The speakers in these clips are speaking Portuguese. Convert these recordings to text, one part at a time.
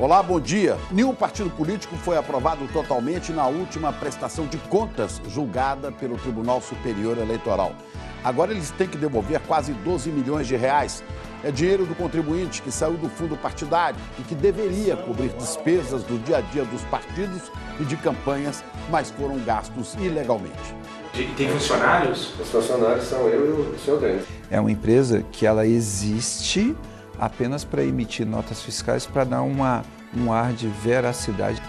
Olá, bom dia. Nenhum partido político foi aprovado totalmente na última prestação de contas julgada pelo Tribunal Superior Eleitoral. Agora eles têm que devolver quase 12 milhões de reais. É dinheiro do contribuinte que saiu do fundo partidário e que deveria cobrir despesas do dia a dia dos partidos e de campanhas, mas foram gastos ilegalmente. E tem funcionários? Os funcionários são eu e o senhor Denis. É uma empresa que ela existe apenas para emitir notas fiscais para dar um ar de veracidade.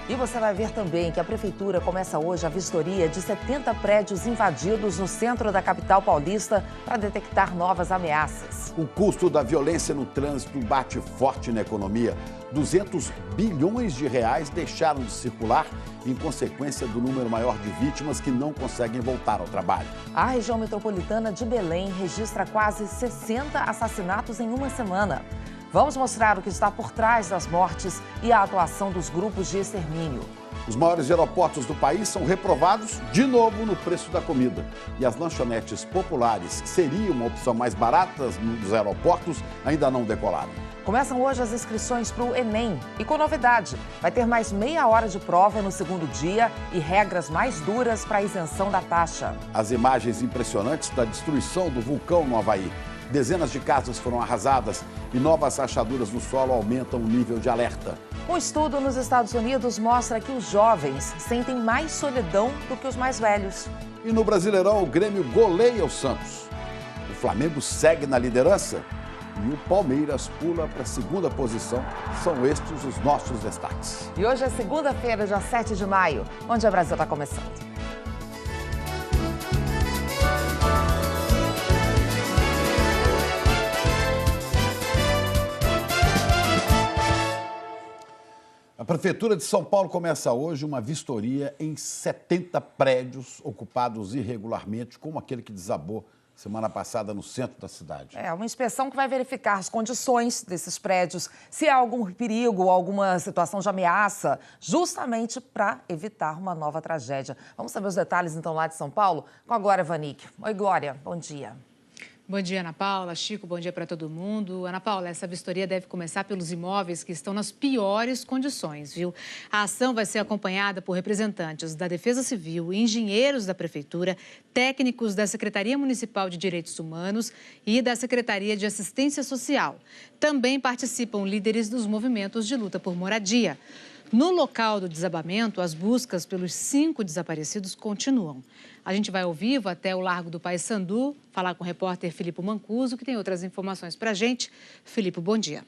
E você vai ver também que a Prefeitura começa hoje a vistoria de 70 prédios invadidos no centro da capital paulista para detectar novas ameaças. O custo da violência no trânsito bate forte na economia. 200 bilhões de reais deixaram de circular em consequência do número maior de vítimas que não conseguem voltar ao trabalho. A região metropolitana de Belém registra quase 60 assassinatos em uma semana. Vamos mostrar o que está por trás das mortes e a atuação dos grupos de extermínio. Os maiores aeroportos do país são reprovados de novo no preço da comida. E as lanchonetes populares, que seriam uma opção mais barata nos aeroportos, ainda não decolaram. Começam hoje as inscrições para o Enem. E com novidade, vai ter mais meia hora de prova no segundo dia e regras mais duras para a isenção da taxa. As imagens impressionantes da destruição do vulcão no Havaí. Dezenas de casas foram arrasadas e novas rachaduras no solo aumentam o nível de alerta. Um estudo nos Estados Unidos mostra que os jovens sentem mais solidão do que os mais velhos. E no Brasileirão, o Grêmio goleia o Santos. O Flamengo segue na liderança e o Palmeiras pula para a segunda posição. São estes os nossos destaques. E hoje é segunda-feira, dia 7 de maio, onde a Brasil está começando. A Prefeitura de São Paulo começa hoje uma vistoria em 70 prédios ocupados irregularmente, como aquele que desabou semana passada no centro da cidade. É uma inspeção que vai verificar as condições desses prédios, se há algum perigo, alguma situação de ameaça, justamente para evitar uma nova tragédia. Vamos saber os detalhes, então, lá de São Paulo, com a Glória Vanik. Oi, Glória, bom dia. Bom dia, Ana Paula. Chico, bom dia para todo mundo. Ana Paula, essa vistoria deve começar pelos imóveis que estão nas piores condições, viu? A ação vai ser acompanhada por representantes da Defesa Civil, engenheiros da Prefeitura, técnicos da Secretaria Municipal de Direitos Humanos e da Secretaria de Assistência Social. Também participam líderes dos movimentos de luta por moradia. No local do desabamento, as buscas pelos 5 desaparecidos continuam. A gente vai ao vivo até o Largo do Paissandu, falar com o repórter Filipe Mancuso, que tem outras informações para a gente. Filipe, bom dia.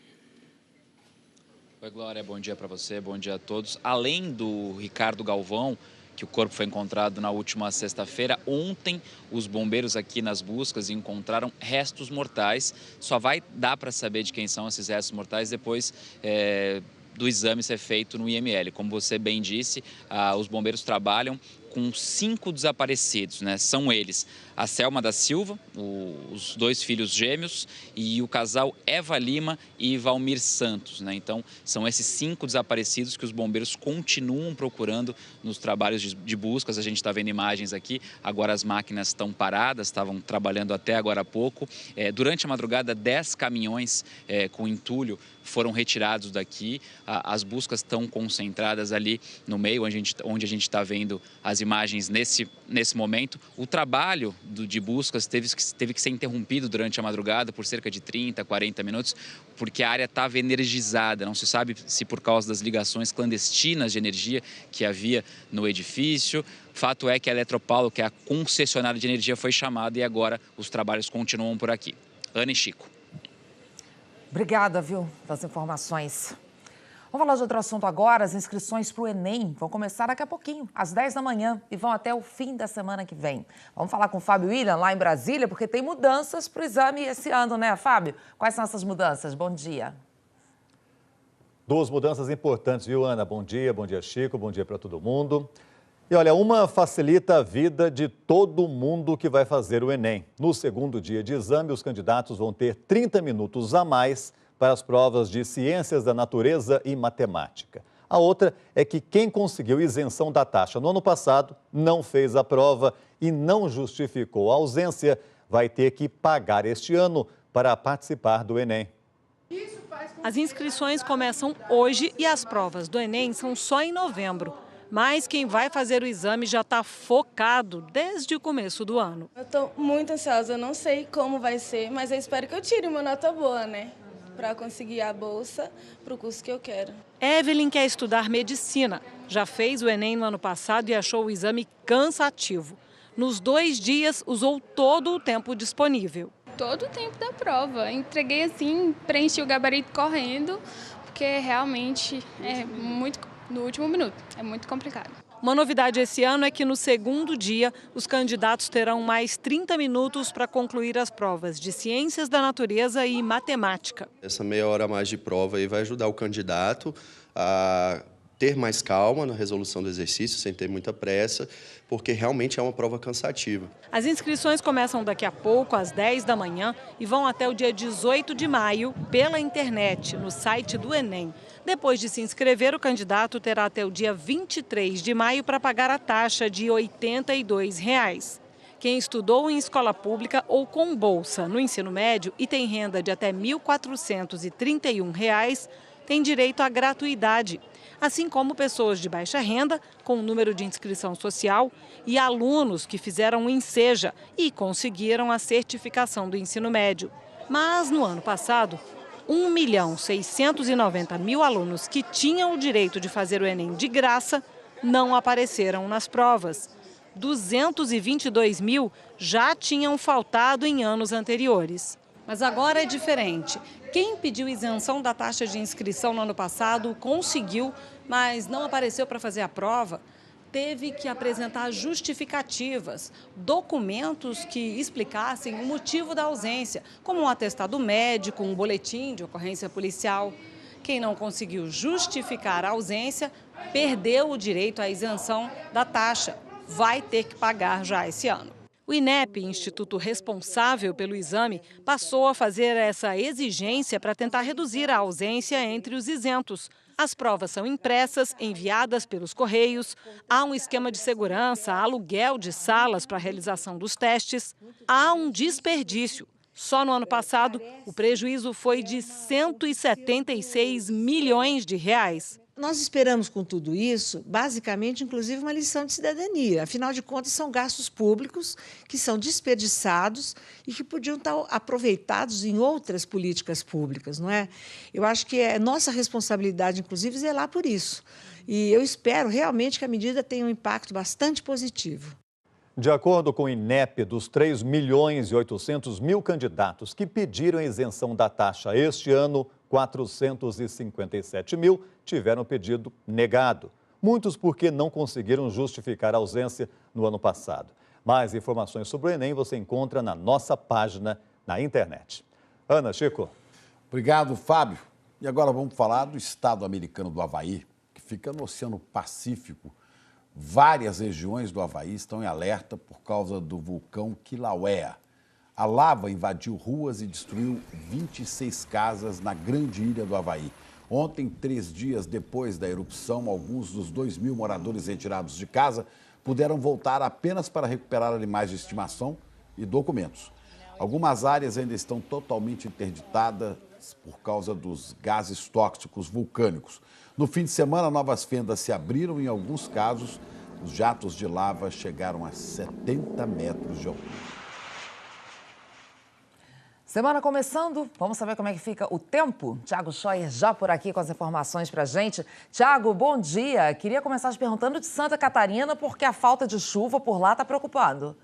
Oi, Glória, bom dia para você, bom dia a todos. Além do Ricardo Galvão, que o corpo foi encontrado na última sexta-feira, ontem os bombeiros aqui nas buscas encontraram restos mortais. Só vai dar para saber de quem são esses restos mortais depois do exame ser feito no IML. Como você bem disse, os bombeiros trabalham com 5 desaparecidos, né? São eles a Selma da Silva, os 2 filhos gêmeos e o casal Eva Lima e Valmir Santos, né? Então, são esses 5 desaparecidos que os bombeiros continuam procurando nos trabalhos de buscas. A gente está vendo imagens aqui, agora as máquinas estão paradas, estavam trabalhando até agora há pouco. Durante a madrugada, 10 caminhões com entulho foram retirados daqui. As buscas estão concentradas ali no meio, onde a gente está vendo as imagens nesse momento. O trabalho de buscas teve que ser interrompido durante a madrugada por cerca de 30, 40 minutos, porque a área estava energizada. Não se sabe se por causa das ligações clandestinas de energia que havia no edifício. Fato é que a Eletropaulo, que é a concessionária de energia, foi chamada e agora os trabalhos continuam por aqui. Ana e Chico. Obrigada, viu, pelas informações. Vamos falar de outro assunto agora. As inscrições para o Enem vão começar daqui a pouquinho, às 10 da manhã, e vão até o fim da semana que vem. Vamos falar com o Fábio William, lá em Brasília, porque tem mudanças para o exame esse ano, né, Fábio? Quais são essas mudanças? Bom dia. 2 mudanças importantes, viu, Ana? Bom dia, Chico, bom dia para todo mundo. E olha, uma facilita a vida de todo mundo que vai fazer o Enem. No segundo dia de exame, os candidatos vão ter 30 minutos a mais para as provas de ciências da natureza e matemática. A outra é que quem conseguiu isenção da taxa no ano passado, não fez a prova e não justificou a ausência, vai ter que pagar este ano para participar do Enem. As inscrições começam hoje e as provas do Enem são só em novembro. Mas quem vai fazer o exame já está focado desde o começo do ano. Eu estou muito ansiosa, eu não sei como vai ser, mas eu espero que eu tire uma nota boa, né? Para conseguir a bolsa para o curso que eu quero. Evelyn quer estudar medicina. Já fez o Enem no ano passado e achou o exame cansativo. Nos 2 dias, usou todo o tempo disponível. Todo o tempo da prova. Entreguei assim, preenchi o gabarito correndo, porque realmente é muito no último minuto. É muito complicado. Uma novidade esse ano é que no segundo dia, os candidatos terão mais 30 minutos para concluir as provas de Ciências da Natureza e Matemática. Essa meia hora a mais de prova aí vai ajudar o candidato a ter mais calma na resolução do exercício, sem ter muita pressa, porque realmente é uma prova cansativa. As inscrições começam daqui a pouco, às 10 da manhã, e vão até o dia 18 de maio, pela internet, no site do Enem. Depois de se inscrever, o candidato terá até o dia 23 de maio para pagar a taxa de R$ 82. Quem estudou em escola pública ou com bolsa no ensino médio e tem renda de até R$ 1.431, tem direito à gratuidade, assim como pessoas de baixa renda, com número de inscrição social, e alunos que fizeram o Enseja e conseguiram a certificação do ensino médio. Mas no ano passado, 1.690.000 alunos que tinham o direito de fazer o Enem de graça não apareceram nas provas. 222 mil já tinham faltado em anos anteriores. Mas agora é diferente. Quem pediu isenção da taxa de inscrição no ano passado conseguiu, mas não apareceu para fazer a prova. Teve que apresentar justificativas, documentos que explicassem o motivo da ausência, como um atestado médico, um boletim de ocorrência policial. Quem não conseguiu justificar a ausência perdeu o direito à isenção da taxa. Vai ter que pagar já esse ano. O INEP, instituto responsável pelo exame, passou a fazer essa exigência para tentar reduzir a ausência entre os isentos. As provas são impressas, enviadas pelos Correios, há um esquema de segurança, aluguel de salas para a realização dos testes, há um desperdício. Só no ano passado, o prejuízo foi de R$ 176 milhões. Nós esperamos com tudo isso, basicamente, inclusive, uma lição de cidadania. Afinal de contas, são gastos públicos que são desperdiçados e que podiam estar aproveitados em outras políticas públicas, não é? Eu acho que é nossa responsabilidade, inclusive, zelar por isso. E eu espero realmente que a medida tenha um impacto bastante positivo. De acordo com o INEP, dos 3.800.000 candidatos que pediram isenção da taxa este ano, 457 mil tiveram o pedido negado. Muitos porque não conseguiram justificar a ausência no ano passado. Mais informações sobre o Enem você encontra na nossa página na internet. Ana, Chico. Obrigado, Fábio. E agora vamos falar do estado americano do Havaí, que fica no Oceano Pacífico. Várias regiões do Havaí estão em alerta por causa do vulcão Kilauea. A lava invadiu ruas e destruiu 26 casas na grande ilha do Havaí. Ontem, 3 dias depois da erupção, alguns dos 2.000 moradores retirados de casa puderam voltar apenas para recuperar animais de estimação e documentos. Algumas áreas ainda estão totalmente interditadas por causa dos gases tóxicos vulcânicos. No fim de semana, novas fendas se abriram e, em alguns casos, os jatos de lava chegaram a 70 metros de altura. Semana começando, vamos saber como é que fica o tempo? Tiago Scheuer já por aqui com as informações pra gente. Tiago, bom dia. Queria começar te perguntando de Santa Catarina, porque a falta de chuva por lá está preocupando.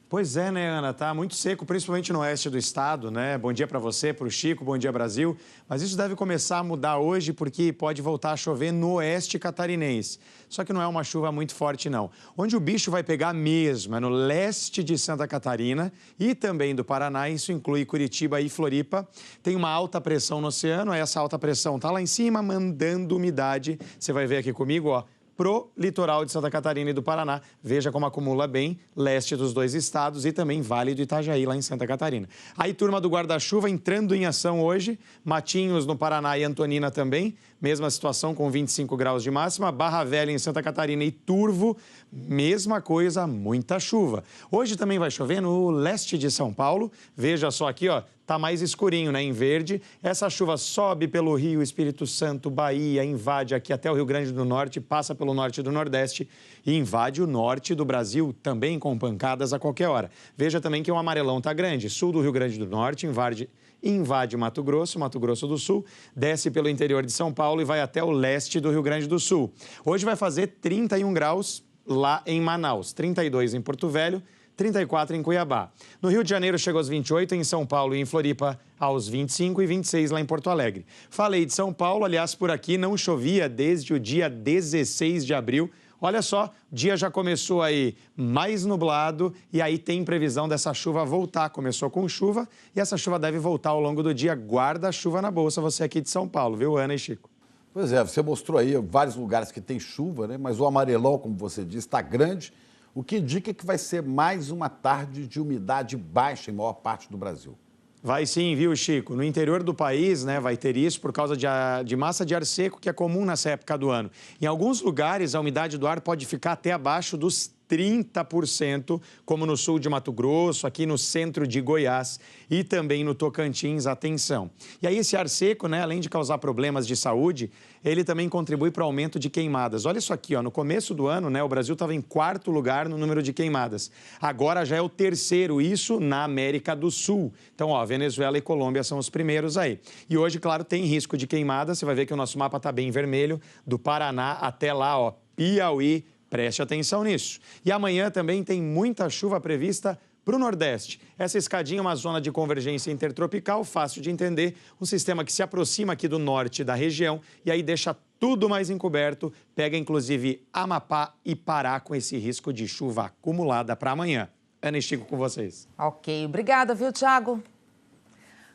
Pois é, né, Ana? Tá muito seco, principalmente no oeste do estado, né? Bom dia para você, para o Chico, bom dia, Brasil. Mas isso deve começar a mudar hoje, porque pode voltar a chover no oeste catarinense. Só que não é uma chuva muito forte, não. Onde o bicho vai pegar mesmo é no leste de Santa Catarina e também do Paraná. Isso inclui Curitiba e Floripa. Tem uma alta pressão no oceano. Essa alta pressão tá lá em cima, mandando umidade. Você vai ver aqui comigo, ó, pro litoral de Santa Catarina e do Paraná. Veja como acumula bem leste dos dois estados e também Vale do Itajaí, lá em Santa Catarina. Aí, turma do guarda-chuva entrando em ação hoje. Matinhos no Paraná e Antonina também. Mesma situação com 25 graus de máxima. Barra Velha em Santa Catarina e Turvo. Mesma coisa, muita chuva. Hoje também vai chover no leste de São Paulo. Veja só aqui, ó, está mais escurinho, né, em verde. Essa chuva sobe pelo Rio, Espírito Santo, Bahia, invade aqui até o Rio Grande do Norte, passa pelo norte do Nordeste e invade o norte do Brasil, também com pancadas a qualquer hora. Veja também que o amarelão está grande. Sul do Rio Grande do Norte, invade Mato Grosso do Sul, desce pelo interior de São Paulo e vai até o leste do Rio Grande do Sul. Hoje vai fazer 31 graus lá em Manaus, 32 em Porto Velho, 34 em Cuiabá. No Rio de Janeiro chegou aos 28, em São Paulo e em Floripa aos 25 e 26 lá em Porto Alegre. Falei de São Paulo, aliás, por aqui não chovia desde o dia 16 de abril. Olha só, o dia já começou aí mais nublado e aí tem previsão dessa chuva voltar. Começou com chuva e essa chuva deve voltar ao longo do dia. Guarda a chuva na bolsa, você aqui de São Paulo, viu, Ana e Chico? Pois é, você mostrou aí vários lugares que tem chuva, né? Mas o amarelão, como você disse, está grande, o que indica que vai ser mais uma tarde de umidade baixa em maior parte do Brasil. Vai sim, viu, Chico? No interior do país, né, vai ter isso por causa de massa de ar seco, que é comum nessa época do ano. Em alguns lugares, a umidade do ar pode ficar até abaixo dos 30%, como no sul de Mato Grosso, aqui no centro de Goiás e também no Tocantins, atenção. E aí esse ar seco, né, além de causar problemas de saúde, ele também contribui para o aumento de queimadas. Olha isso aqui, ó, no começo do ano, né, o Brasil estava em 4º lugar no número de queimadas. Agora já é o 3º, isso na América do Sul. Então, ó, Venezuela e Colômbia são os primeiros aí. E hoje, claro, tem risco de queimada. Você vai ver que o nosso mapa está bem vermelho, do Paraná até lá, ó, Piauí. Preste atenção nisso. E amanhã também tem muita chuva prevista para o Nordeste. Essa escadinha é uma zona de convergência intertropical, fácil de entender, um sistema que se aproxima aqui do norte da região e aí deixa tudo mais encoberto, pega inclusive Amapá e Pará com esse risco de chuva acumulada para amanhã. Ana e Chico com vocês. Ok, obrigada, viu, Thiago?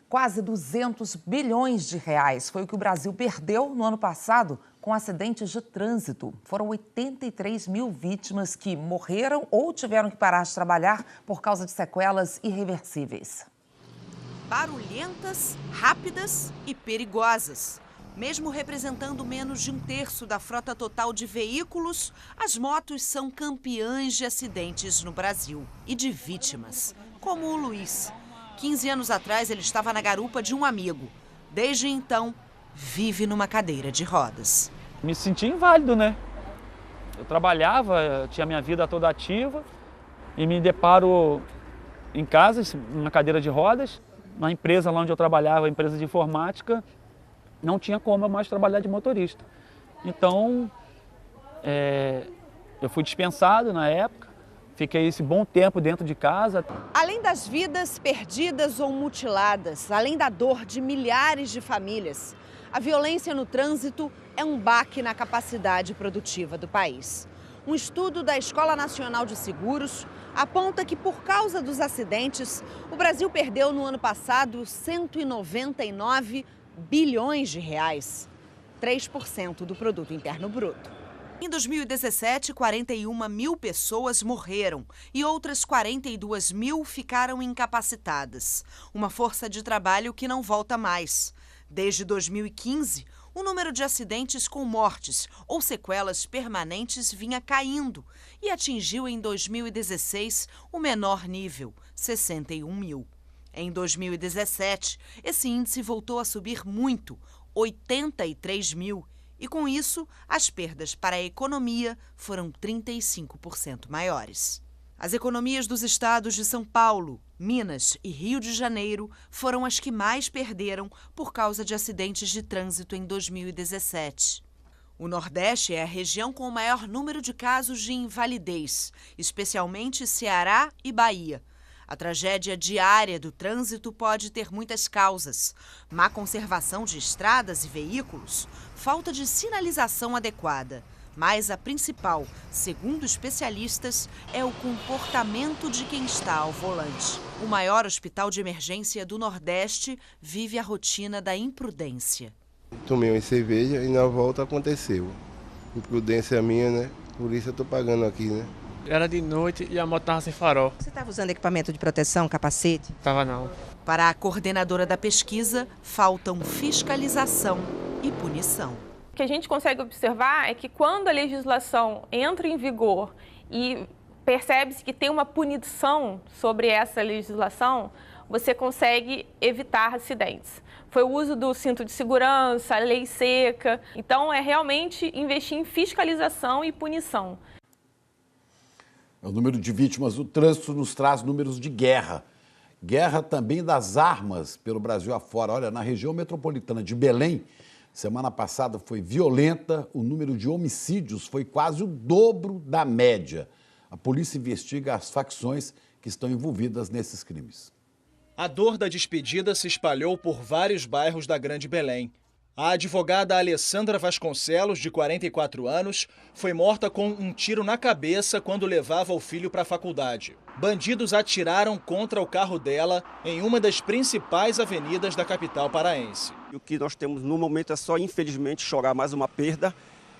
Quase 200 bilhões de reais foi o que o Brasil perdeu no ano passado com acidentes de trânsito. Foram 83 mil vítimas que morreram ou tiveram que parar de trabalhar por causa de sequelas irreversíveis. Barulhentas, rápidas e perigosas. Mesmo representando menos de 1/3 da frota total de veículos, as motos são campeãs de acidentes no Brasil e de vítimas, como o Luiz. 15 anos atrás, ele estava na garupa de um amigo. Desde então, vive numa cadeira de rodas. Me senti inválido, né? Eu trabalhava, tinha minha vida toda ativa e me deparo em casa, numa cadeira de rodas. Na empresa lá onde eu trabalhava, empresa de informática, não tinha como eu mais trabalhar de motorista. Então, eu fui dispensado na época. Fiquei esse bom tempo dentro de casa. Além das vidas perdidas ou mutiladas, além da dor de milhares de famílias, a violência no trânsito é um baque na capacidade produtiva do país. Um estudo da Escola Nacional de Seguros aponta que, por causa dos acidentes, o Brasil perdeu no ano passado 199 bilhões de reais, 3% do produto interno bruto. Em 2017, 41 mil pessoas morreram e outras 42 mil ficaram incapacitadas. Uma força de trabalho que não volta mais. Desde 2015, o número de acidentes com mortes ou sequelas permanentes vinha caindo e atingiu em 2016 o menor nível, 61 mil. Em 2017, esse índice voltou a subir muito, 83 mil. E com isso, as perdas para a economia foram 35% maiores. As economias dos estados de São Paulo, Minas e Rio de Janeiro foram as que mais perderam por causa de acidentes de trânsito em 2017. O Nordeste é a região com o maior número de casos de invalidez, especialmente Ceará e Bahia. A tragédia diária do trânsito pode ter muitas causas: má conservação de estradas e veículos, falta de sinalização adequada. Mas a principal, segundo especialistas, é o comportamento de quem está ao volante. O maior hospital de emergência do Nordeste vive a rotina da imprudência. Tomei uma cerveja e na volta aconteceu. Imprudência minha, né? Por isso eu tô pagando aqui, né? Era de noite e a moto estava sem farol. Você estava usando equipamento de proteção, capacete? Tava não. Para a coordenadora da pesquisa, faltam fiscalização e punição. O que a gente consegue observar é que quando a legislação entra em vigor e percebe-se que tem uma punição sobre essa legislação, você consegue evitar acidentes. Foi o uso do cinto de segurança, a lei seca. Então, é realmente investir em fiscalização e punição. O número de vítimas do trânsito nos traz números de guerra. Guerra também das armas pelo Brasil afora. Olha, na região metropolitana de Belém, semana passada foi violenta, o número de homicídios foi quase o dobro da média. A polícia investiga as facções que estão envolvidas nesses crimes. A dor da despedida se espalhou por vários bairros da Grande Belém. A advogada Alessandra Vasconcelos, de 44 anos, foi morta com um tiro na cabeça quando levava o filho para a faculdade. Bandidos atiraram contra o carro dela em uma das principais avenidas da capital paraense. O que nós temos no momento é só, infelizmente, chorar mais uma perda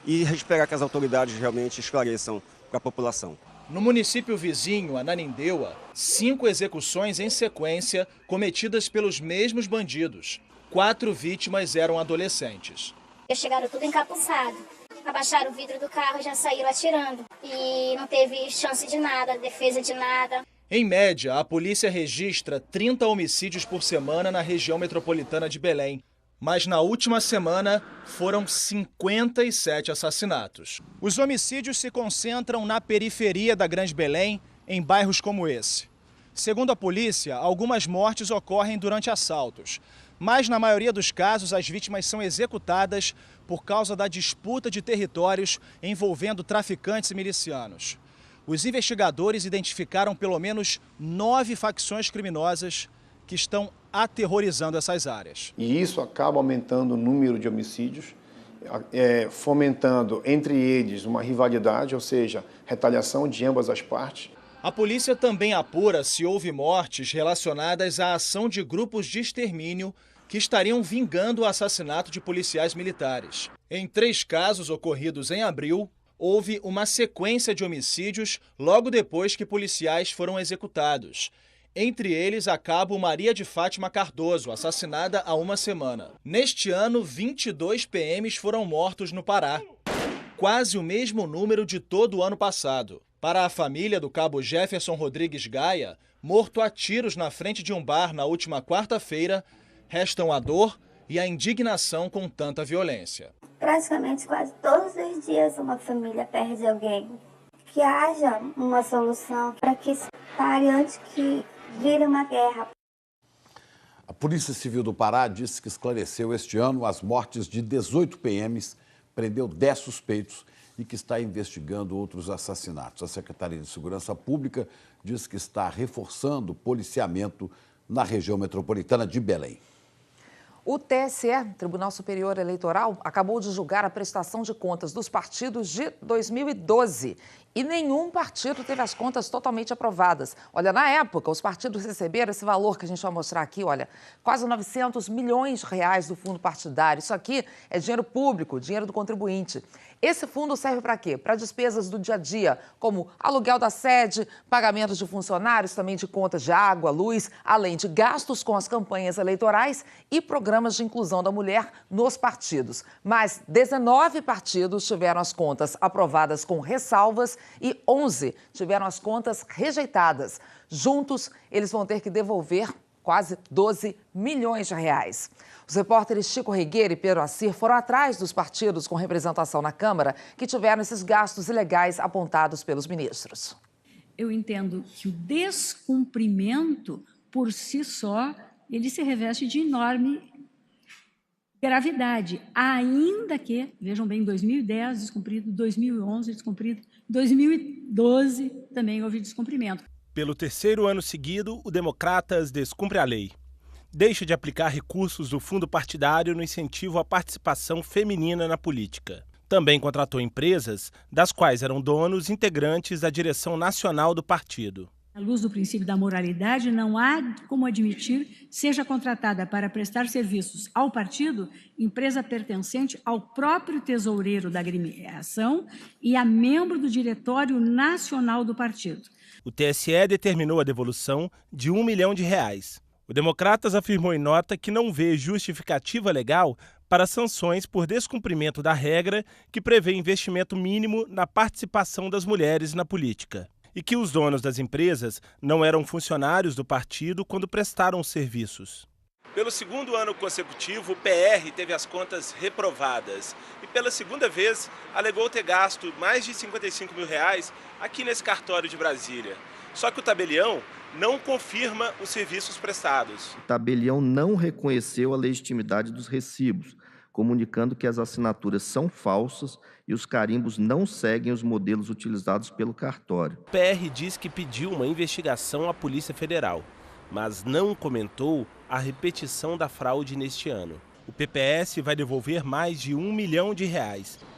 e esperar que as autoridades realmente esclareçam para a população. No município vizinho, Ananindeua, 5 execuções em sequência cometidas pelos mesmos bandidos. 4 vítimas eram adolescentes. Eles chegaram tudo encapuçado, abaixaram o vidro do carro e já saíram atirando. E não teve chance de nada, defesa de nada. Em média, a polícia registra 30 homicídios por semana na região metropolitana de Belém. Mas na última semana foram 57 assassinatos. Os homicídios se concentram na periferia da Grande Belém, em bairros como esse. Segundo a polícia, algumas mortes ocorrem durante assaltos. Mas, na maioria dos casos, as vítimas são executadas por causa da disputa de territórios envolvendo traficantes e milicianos. Os investigadores identificaram pelo menos 9 facções criminosas que estão aterrorizando essas áreas. E isso acaba aumentando o número de homicídios, fomentando entre eles uma rivalidade, ou seja, retaliação de ambas as partes. A polícia também apura se houve mortes relacionadas à ação de grupos de extermínio que estariam vingando o assassinato de policiais militares. Em 3 casos ocorridos em abril, houve uma sequência de homicídios logo depois que policiais foram executados. Entre eles, a cabo Maria de Fátima Cardoso, assassinada há uma semana. Neste ano, 22 PMs foram mortos no Pará, quase o mesmo número de todo o ano passado. Para a família do cabo Jefferson Rodrigues Gaia, morto a tiros na frente de um bar na última quarta-feira, restam a dor e a indignação com tanta violência. Praticamente quase todos os dias uma família perde alguém. Que haja uma solução para que se pare antes que vire uma guerra. A Polícia Civil do Pará disse que esclareceu este ano as mortes de 18 PMs, prendeu 10 suspeitos e que está investigando outros assassinatos. A Secretaria de Segurança Pública diz que está reforçando o policiamento na região metropolitana de Belém. O TSE, Tribunal Superior Eleitoral, acabou de julgar a prestação de contas dos partidos de 2012. E nenhum partido teve as contas totalmente aprovadas. Olha, na época, os partidos receberam esse valor que a gente vai mostrar aqui, olha, quase 900 milhões de reais do fundo partidário. Isso aqui é dinheiro público, dinheiro do contribuinte. Esse fundo serve para quê? Para despesas do dia a dia, como aluguel da sede, pagamentos de funcionários, também de contas de água, luz, além de gastos com as campanhas eleitorais e programas de inclusão da mulher nos partidos. Mas 19 partidos tiveram as contas aprovadas com ressalvas e 11 tiveram as contas rejeitadas. Juntos, eles vão ter que devolver quase 12 milhões de reais. Os repórteres Chico Regueira e Pedro Assir foram atrás dos partidos com representação na Câmara que tiveram esses gastos ilegais apontados pelos ministros. Eu entendo que o descumprimento, por si só, ele se reveste de enorme gravidade, ainda que, vejam bem, 2010 descumprido, 2011 descumprido, 2012 também houve descumprimento. Pelo 3º ano seguido, o Democratas descumpre a lei. Deixa de aplicar recursos do fundo partidário no incentivo à participação feminina na política. Também contratou empresas das quais eram donos integrantes da direção nacional do partido. À luz do princípio da moralidade, não há como admitir seja contratada para prestar serviços ao partido empresa pertencente ao próprio tesoureiro da agremiação e a membro do diretório nacional do partido. O TSE determinou a devolução de R$1 milhão. O Democratas afirmou em nota que não vê justificativa legal para sanções por descumprimento da regra que prevê investimento mínimo na participação das mulheres na política. e que os donos das empresas não eram funcionários do partido quando prestaram os serviços. Pelo segundo ano consecutivo, o PR teve as contas reprovadas e pela segunda vez alegou ter gasto mais de R$55 mil aqui nesse cartório de Brasília. Só que o tabelião não confirma os serviços prestados. O tabelião não reconheceu a legitimidade dos recibos, comunicando que as assinaturas são falsas e os carimbos não seguem os modelos utilizados pelo cartório. O PR diz que pediu uma investigação à Polícia Federal, mas não comentou a repetição da fraude neste ano. O PPS vai devolver mais de R$1 milhão.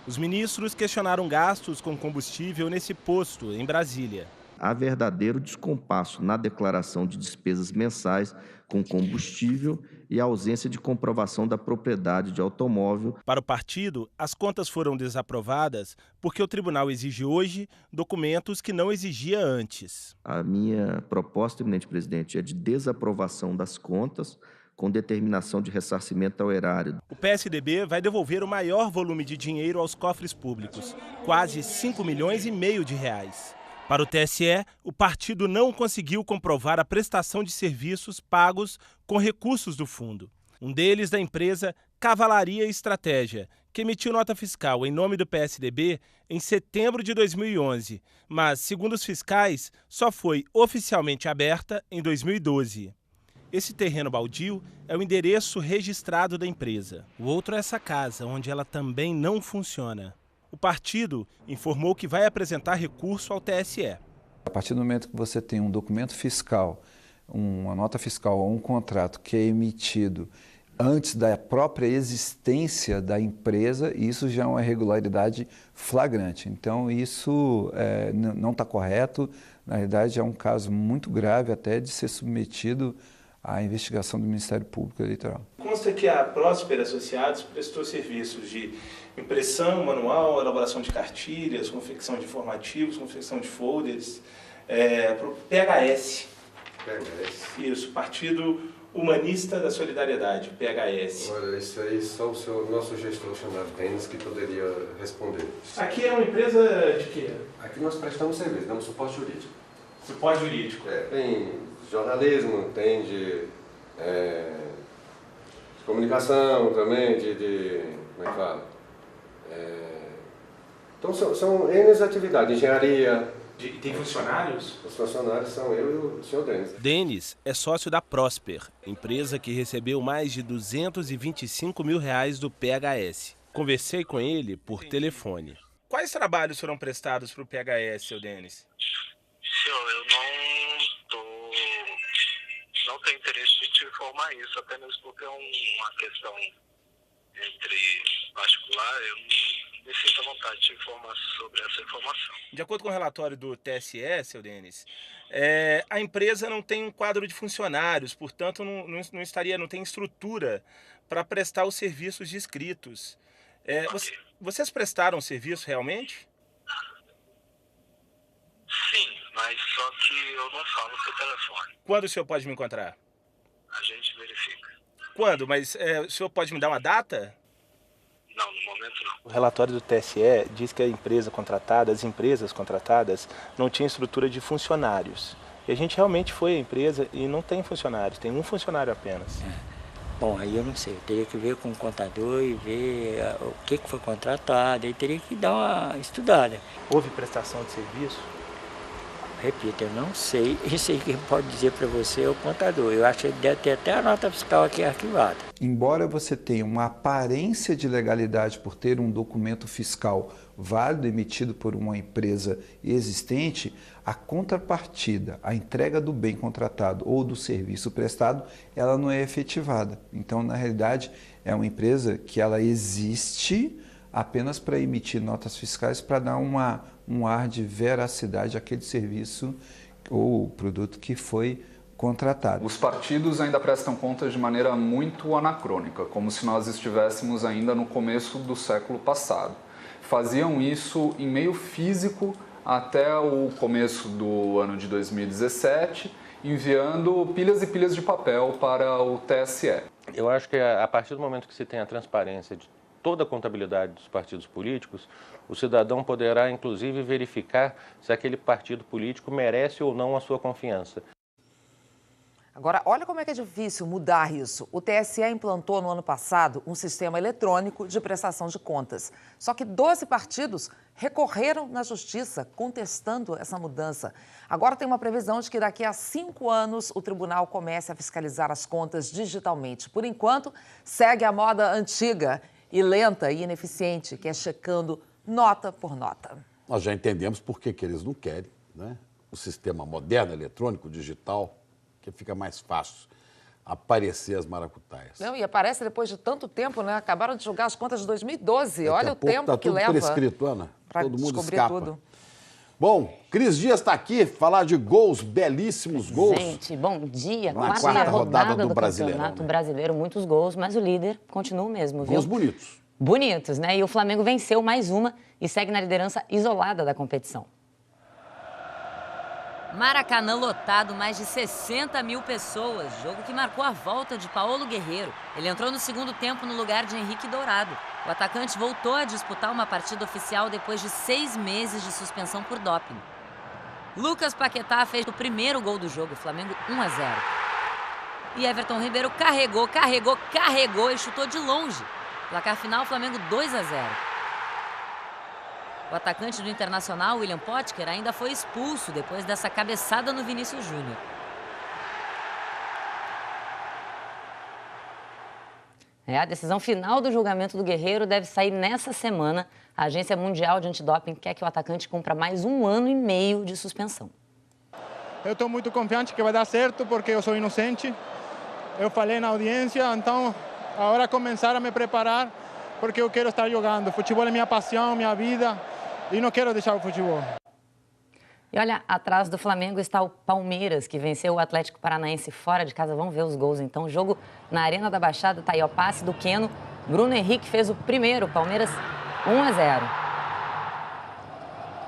Os ministros questionaram gastos com combustível nesse posto, em Brasília. Há verdadeiro descompasso na declaração de despesas mensais com combustível e a ausência de comprovação da propriedade de automóvel. Para o partido, as contas foram desaprovadas porque o tribunal exige hoje documentos que não exigia antes. A minha proposta, eminente presidente, é de desaprovação das contas com determinação de ressarcimento ao erário. O PSDB vai devolver o maior volume de dinheiro aos cofres públicos, quase R$5,5 milhões. Para o TSE, o partido não conseguiu comprovar a prestação de serviços pagos com recursos do fundo. Um deles da empresa Cavalaria Estratégia, que emitiu nota fiscal em nome do PSDB em setembro de 2011, mas, segundo os fiscais, só foi oficialmente aberta em 2012. Esse terreno baldio é o endereço registrado da empresa. O outro é essa casa, onde ela também não funciona. O partido informou que vai apresentar recurso ao TSE. A partir do momento que você tem um documento fiscal, uma nota fiscal ou um contrato que é emitido antes da própria existência da empresa, isso já é uma irregularidade flagrante. Então, isso não está correto. Na realidade, é um caso muito grave até de ser submetido à investigação do Ministério Público Eleitoral. Consta que a Próspera Associados prestou serviços de impressão manual, elaboração de cartilhas, confecção de informativos, confecção de folders, para o PHS. PHS. Isso, Partido Humanista da Solidariedade, PHS. Olha, isso aí só o nosso gestor chamado Denis que poderia responder. Aqui é uma empresa de quê? Aqui nós prestamos serviço, damos suporte jurídico. Suporte jurídico? Tem jornalismo, tem de comunicação também, como é que fala? Então são N atividades, engenharia. E tem funcionários? Os funcionários são eu e o senhor Denis. Denis é sócio da Prosper, empresa que recebeu mais de R$225 mil do PHS. Conversei com ele por telefone. Quais trabalhos foram prestados para o PHS, seu Denis? Senhor, eu não tenho interesse de te informar isso, apenas porque é uma questão entre particular, eu não me sinto à vontade de te informar sobre essa informação. De acordo com o relatório do TSE, seu Denis, a empresa não tem um quadro de funcionários, portanto não tem estrutura para prestar os serviços descritos. Vocês prestaram serviço realmente? Sim, mas só que eu não falo por telefone. Quando o senhor pode me encontrar? A gente verifica. Quando? Mas o senhor pode me dar uma data? Não, no momento não. O relatório do TSE diz que as empresas contratadas não tinham estrutura de funcionários. E a gente realmente foi à empresa e não tem funcionários, tem um funcionário apenas. Bom, aí eu não sei, eu teria que ver com o contador e ver o que foi contratado, aí teria que dar uma estudada. Houve prestação de serviço? Repito, eu não sei, isso aí quem pode dizer para você é o contador. Eu acho que ele deve ter até a nota fiscal aqui arquivada. Embora você tenha uma aparência de legalidade por ter um documento fiscal válido emitido por uma empresa existente, a contrapartida, a entrega do bem contratado ou do serviço prestado, ela não é efetivada. Então, na realidade, é uma empresa que ela existe apenas para emitir notas fiscais para dar um ar de veracidade àquele serviço ou produto que foi contratado. Os partidos ainda prestam contas de maneira muito anacrônica, como se nós estivéssemos ainda no começo do século passado. Faziam isso em meio físico até o começo do ano de 2017, enviando pilhas e pilhas de papel para o TSE. Eu acho que a partir do momento que se tem a transparência toda a contabilidade dos partidos políticos, o cidadão poderá, inclusive, verificar se aquele partido político merece ou não a sua confiança. Agora, olha como é que é difícil mudar isso. O TSE implantou no ano passado um sistema eletrônico de prestação de contas. Só que 12 partidos recorreram na justiça contestando essa mudança. Agora tem uma previsão de que daqui a 5 anos o tribunal comece a fiscalizar as contas digitalmente. Por enquanto, segue a moda antiga e lenta e ineficiente, que é checando nota por nota. Nós já entendemos por que eles não querem, né? O sistema moderno, eletrônico, digital, que fica mais fácil aparecer as maracutaias. Não, e aparece depois de tanto tempo, né? Acabaram de julgar as contas de 2012. Olha o tempo tá que tudo leva prescrito, Ana. para Todo mundo descobrir escapa. tudo. Bom, Cris Dias está aqui, falar de gols, belíssimos gols. Gente, bom dia. Na quarta rodada do Brasileirão, Campeonato Brasileiro, muitos gols, mas o líder continua o mesmo, viu? Gols bonitos. Bonitos, né? E o Flamengo venceu mais uma e segue na liderança isolada da competição. Maracanã lotado, mais de 60 mil pessoas. Jogo que marcou a volta de Paulo Guerreiro. Ele entrou no segundo tempo no lugar de Henrique Dourado. O atacante voltou a disputar uma partida oficial depois de 6 meses de suspensão por doping. Lucas Paquetá fez o primeiro gol do jogo, Flamengo 1-0. E Everton Ribeiro carregou e chutou de longe. Placar final, Flamengo 2-0. O atacante do Internacional, William Potker, ainda foi expulso depois dessa cabeçada no Vinícius Júnior. A decisão final do julgamento do Guerreiro deve sair nessa semana. A Agência Mundial de Antidoping quer que o atacante cumpra mais 1 ano e meio de suspensão. Eu estou muito confiante que vai dar certo porque eu sou inocente. Eu falei na audiência, então agora começar a me preparar porque eu quero estar jogando. Futebol é minha paixão, minha vida. E não quero deixar o futebol. E olha, atrás do Flamengo está o Palmeiras, que venceu o Atlético Paranaense fora de casa. Vamos ver os gols, então. Jogo na Arena da Baixada, tá aí, ó, passe do Queno. Bruno Henrique fez o primeiro, Palmeiras 1-0.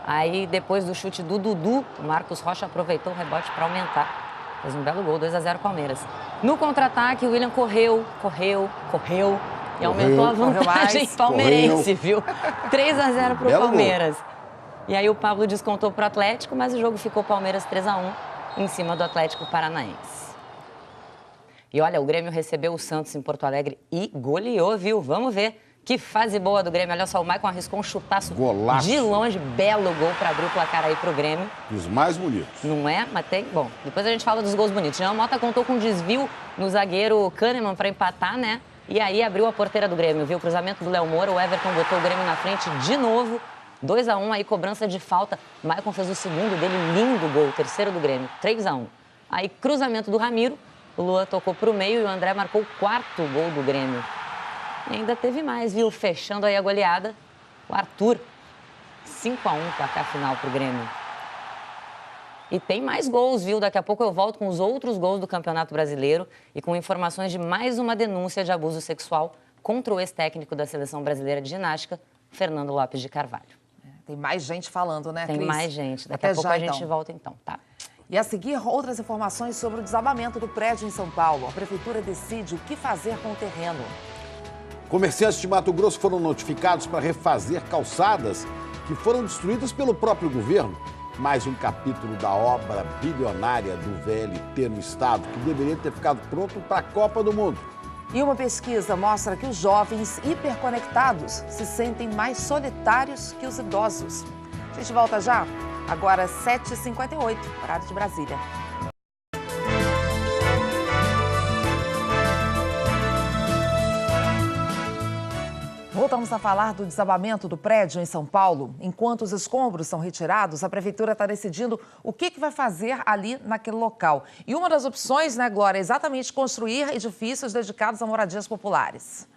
Aí, depois do chute do Dudu, o Marcos Rocha aproveitou o rebote para aumentar. Fez um belo gol, 2-0 Palmeiras. No contra-ataque, o William correu. E aumentou a vantagem palmeirense, viu? 3-0 para o Palmeiras. E aí o Pablo descontou para o Atlético, mas o jogo ficou Palmeiras 3-1 em cima do Atlético Paranaense. E olha, o Grêmio recebeu o Santos em Porto Alegre e goleou, viu? Vamos ver que fase boa do Grêmio. Olha só, o Maicon arriscou um chutaço de longe, belo gol para abrir o placar aí para o Grêmio. Os mais bonitos. Não é? Mas tem... Bom, depois a gente fala dos gols bonitos. Jean Mota contou com um desvio no zagueiro Kahneman para empatar, né? E aí abriu a porteira do Grêmio, viu? Cruzamento do Léo Moura, o Everton botou o Grêmio na frente de novo. 2-1, aí cobrança de falta. Maicon fez o segundo dele, lindo gol, o terceiro do Grêmio, 3-1. Aí cruzamento do Ramiro, o Luan tocou para o meio e o André marcou o 4º gol do Grêmio. E ainda teve mais, viu? Fechando aí a goleada, o Arthur. 5-1, placar final para o Grêmio. E tem mais gols, viu? Daqui a pouco eu volto com os outros gols do Campeonato Brasileiro e com informações de mais uma denúncia de abuso sexual contra o ex-técnico da Seleção Brasileira de Ginástica, Fernando Lopes de Carvalho. Tem mais gente falando, né, Cris? Tem mais gente. Daqui a pouco a gente volta então, tá? E a seguir, outras informações sobre o desabamento do prédio em São Paulo. A Prefeitura decide o que fazer com o terreno. Comerciantes de Mato Grosso foram notificados para refazer calçadas que foram destruídas pelo próprio governo. Mais um capítulo da obra bilionária do VLT no estado, que deveria ter ficado pronto para a Copa do Mundo. E uma pesquisa mostra que os jovens hiperconectados se sentem mais solitários que os idosos. A gente volta já? Agora 7h58, horário de Brasília. Voltamos a falar do desabamento do prédio em São Paulo. Enquanto os escombros são retirados, a Prefeitura está decidindo o que vai fazer ali naquele local. E uma das opções, né, Glória, é exatamente construir edifícios dedicados a moradias populares.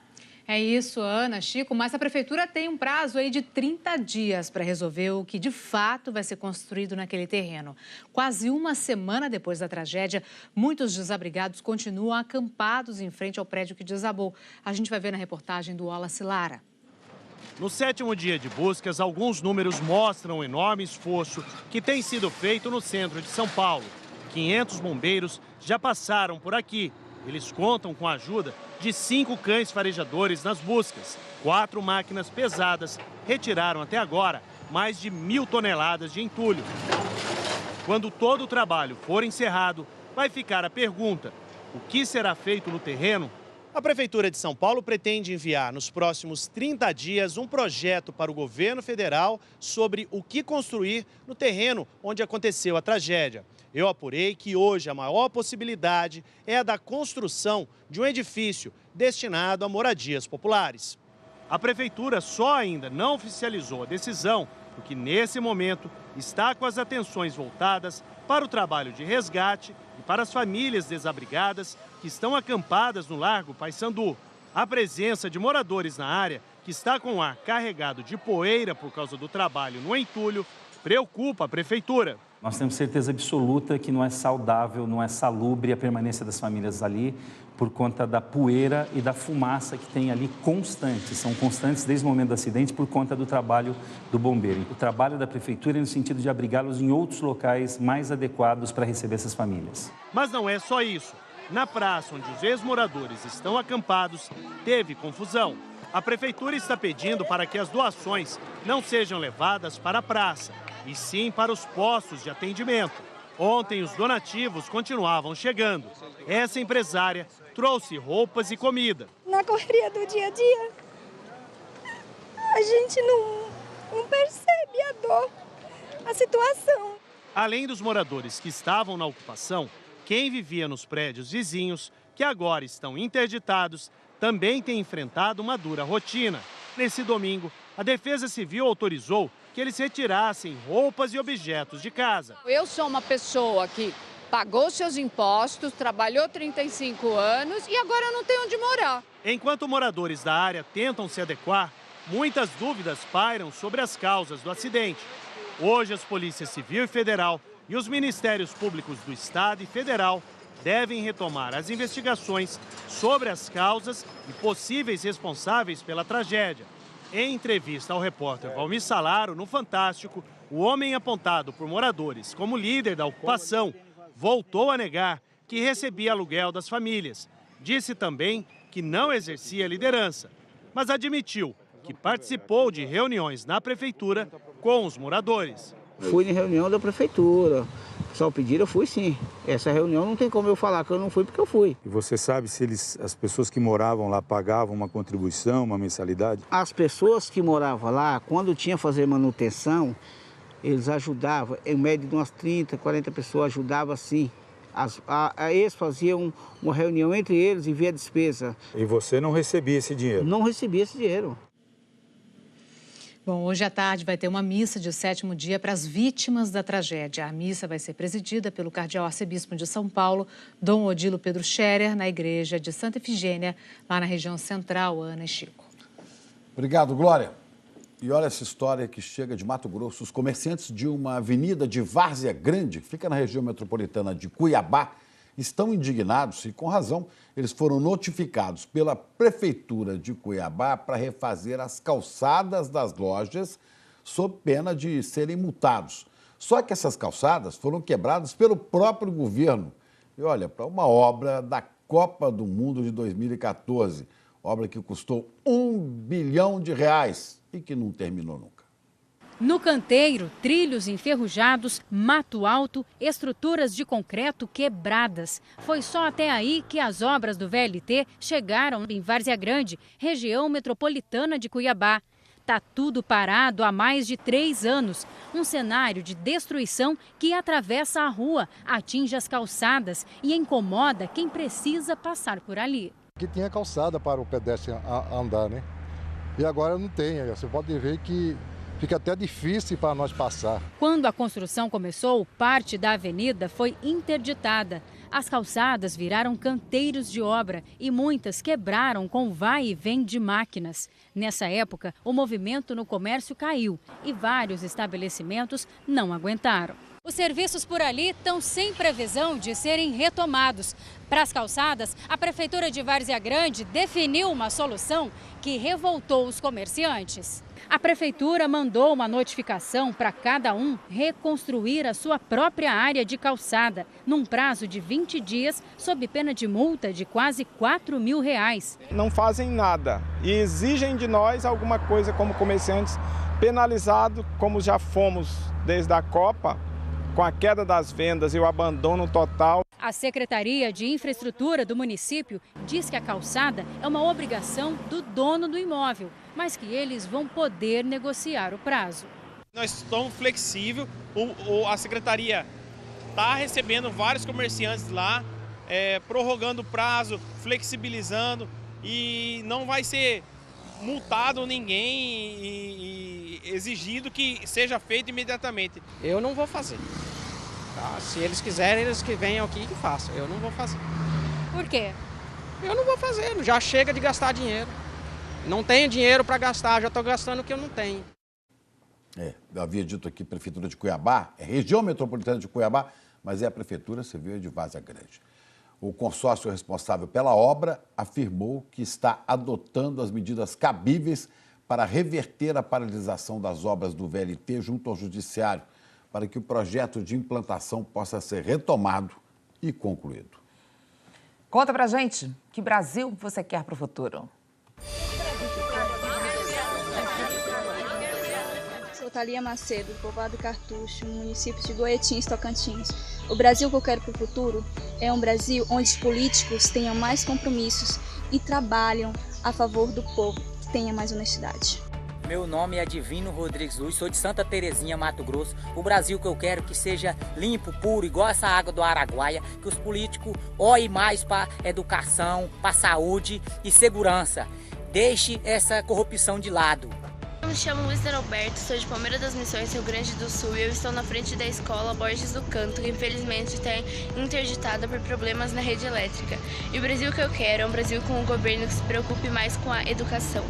É isso, Ana, Chico, mas a Prefeitura tem um prazo aí de 30 dias para resolver o que de fato vai ser construído naquele terreno. Quase uma semana depois da tragédia, muitos desabrigados continuam acampados em frente ao prédio que desabou. A gente vai ver na reportagem do Wallace Lara. No 7º dia de buscas, alguns números mostram o enorme esforço que tem sido feito no centro de São Paulo. 500 bombeiros já passaram por aqui. Eles contam com a ajuda de 5 cães farejadores nas buscas. 4 máquinas pesadas retiraram até agora mais de 1.000 toneladas de entulho. Quando todo o trabalho for encerrado, vai ficar a pergunta: o que será feito no terreno? A Prefeitura de São Paulo pretende enviar nos próximos 30 dias um projeto para o governo federal sobre o que construir no terreno onde aconteceu a tragédia. Eu apurei que hoje a maior possibilidade é a da construção de um edifício destinado a moradias populares. A Prefeitura só ainda não oficializou a decisão, porque nesse momento está com as atenções voltadas para o trabalho de resgate e para as famílias desabrigadas que estão acampadas no Largo Paissandu. A presença de moradores na área, que está com o ar carregado de poeira por causa do trabalho no entulho, preocupa a Prefeitura. Nós temos certeza absoluta que não é saudável, não é salubre a permanência das famílias ali por conta da poeira e da fumaça que tem ali constantes. São constantes desde o momento do acidente por conta do trabalho do bombeiro. O trabalho da Prefeitura é no sentido de abrigá-los em outros locais mais adequados para receber essas famílias. Mas não é só isso. Na praça onde os ex-moradores estão acampados, teve confusão. A Prefeitura está pedindo para que as doações não sejam levadas para a praça, e sim para os postos de atendimento. Ontem, os donativos continuavam chegando. Essa empresária trouxe roupas e comida. Na correria do dia a dia, a gente não percebe a dor, a situação. Além dos moradores que estavam na ocupação, quem vivia nos prédios vizinhos, que agora estão interditados, também tem enfrentado uma dura rotina. Nesse domingo, a Defesa Civil autorizou que eles retirassem roupas e objetos de casa. Eu sou uma pessoa que pagou seus impostos, trabalhou 35 anos e agora não tem onde morar. Enquanto moradores da área tentam se adequar, muitas dúvidas pairam sobre as causas do acidente. Hoje, as polícias Civil e Federal e os Ministérios Públicos do Estado e Federal devem retomar as investigações sobre as causas e possíveis responsáveis pela tragédia. Em entrevista ao repórter Valmir Salaro, no Fantástico, o homem apontado por moradores como líder da ocupação voltou a negar que recebia aluguel das famílias. Disse também que não exercia liderança, mas admitiu que participou de reuniões na prefeitura com os moradores. Fui em reunião da prefeitura. Só pediram, eu fui sim. Essa reunião não tem como eu falar que eu não fui, porque eu fui. E você sabe se as pessoas que moravam lá pagavam uma contribuição, uma mensalidade? As pessoas que moravam lá, quando tinha que fazer manutenção, eles ajudavam. Em média de umas 30, 40 pessoas ajudavam sim. Eles faziam uma reunião entre eles e via a despesa. E você não recebia esse dinheiro? Não recebia esse dinheiro. Bom, hoje à tarde vai ter uma missa de 7º dia para as vítimas da tragédia. A missa vai ser presidida pelo cardeal arcebispo de São Paulo, Dom Odilo Pedro Scherer, na igreja de Santa Efigênia, lá na região central. Ana e Chico. Obrigado, Glória. E olha essa história que chega de Mato Grosso. Os comerciantes de uma avenida de Várzea Grande, que fica na região metropolitana de Cuiabá, estão indignados e, com razão, eles foram notificados pela Prefeitura de Cuiabá para refazer as calçadas das lojas sob pena de serem multados. Só que essas calçadas foram quebradas pelo próprio governo. E olha, para uma obra da Copa do Mundo de 2014, obra que custou R$1 bilhão e que não terminou nunca. No canteiro, trilhos enferrujados, mato alto, estruturas de concreto quebradas. Foi só até aí que as obras do VLT chegaram em Várzea Grande, região metropolitana de Cuiabá. Tá tudo parado há mais de 3 anos. Um cenário de destruição que atravessa a rua, atinge as calçadas e incomoda quem precisa passar por ali. Aqui tinha calçada para o pedestre andar, né? E agora não tem. Você pode ver que fica até difícil para nós passar. Quando a construção começou, parte da avenida foi interditada. As calçadas viraram canteiros de obra e muitas quebraram com vai e vem de máquinas. Nessa época, o movimento no comércio caiu e vários estabelecimentos não aguentaram. Os serviços por ali estão sem previsão de serem retomados. Para as calçadas, a Prefeitura de Várzea Grande definiu uma solução que revoltou os comerciantes. A Prefeitura mandou uma notificação para cada um reconstruir a sua própria área de calçada, num prazo de 20 dias, sob pena de multa de quase R$4 mil. Não fazem nada e exigem de nós alguma coisa como comerciantes, penalizado como já fomos desde a Copa, com a queda das vendas e o abandono total. A Secretaria de Infraestrutura do município diz que a calçada é uma obrigação do dono do imóvel, mas que eles vão poder negociar o prazo. Nós estamos flexíveis, a Secretaria está recebendo vários comerciantes lá, prorrogando o prazo, flexibilizando, e não vai ser multado ninguém e exigido que seja feito imediatamente. Eu não vou fazer. Tá? Se eles quiserem, eles que venham aqui e que façam. Eu não vou fazer. Por quê? Eu não vou fazer. Já chega de gastar dinheiro. Não tenho dinheiro para gastar, já estou gastando o que eu não tenho. Eu havia dito aqui Prefeitura de Cuiabá, é região metropolitana de Cuiabá, mas é a Prefeitura Civil de Várzea Grande. O consórcio responsável pela obra afirmou que está adotando as medidas cabíveis para reverter a paralisação das obras do VLT junto ao Judiciário, para que o projeto de implantação possa ser retomado e concluído. Conta pra gente, que Brasil você quer para o futuro? Sou Thalia Macedo, povoado Cartucho, município de Goetins, Tocantins. O Brasil que eu quero para o futuro é um Brasil onde os políticos tenham mais compromissos e trabalham a favor do povo, que tenha mais honestidade. Meu nome é Divino Rodrigues Luz, sou de Santa Terezinha, Mato Grosso. O Brasil que eu quero que seja limpo, puro, igual essa água do Araguaia, que os políticos olhem mais para educação, para saúde e segurança. Deixe essa corrupção de lado. Eu me chamo Luiz Alberto, sou de Palmeira das Missões, Rio Grande do Sul, e eu estou na frente da escola Borges do Canto, que infelizmente está interditada por problemas na rede elétrica. E o Brasil que eu quero é um Brasil com um governo que se preocupe mais com a educação.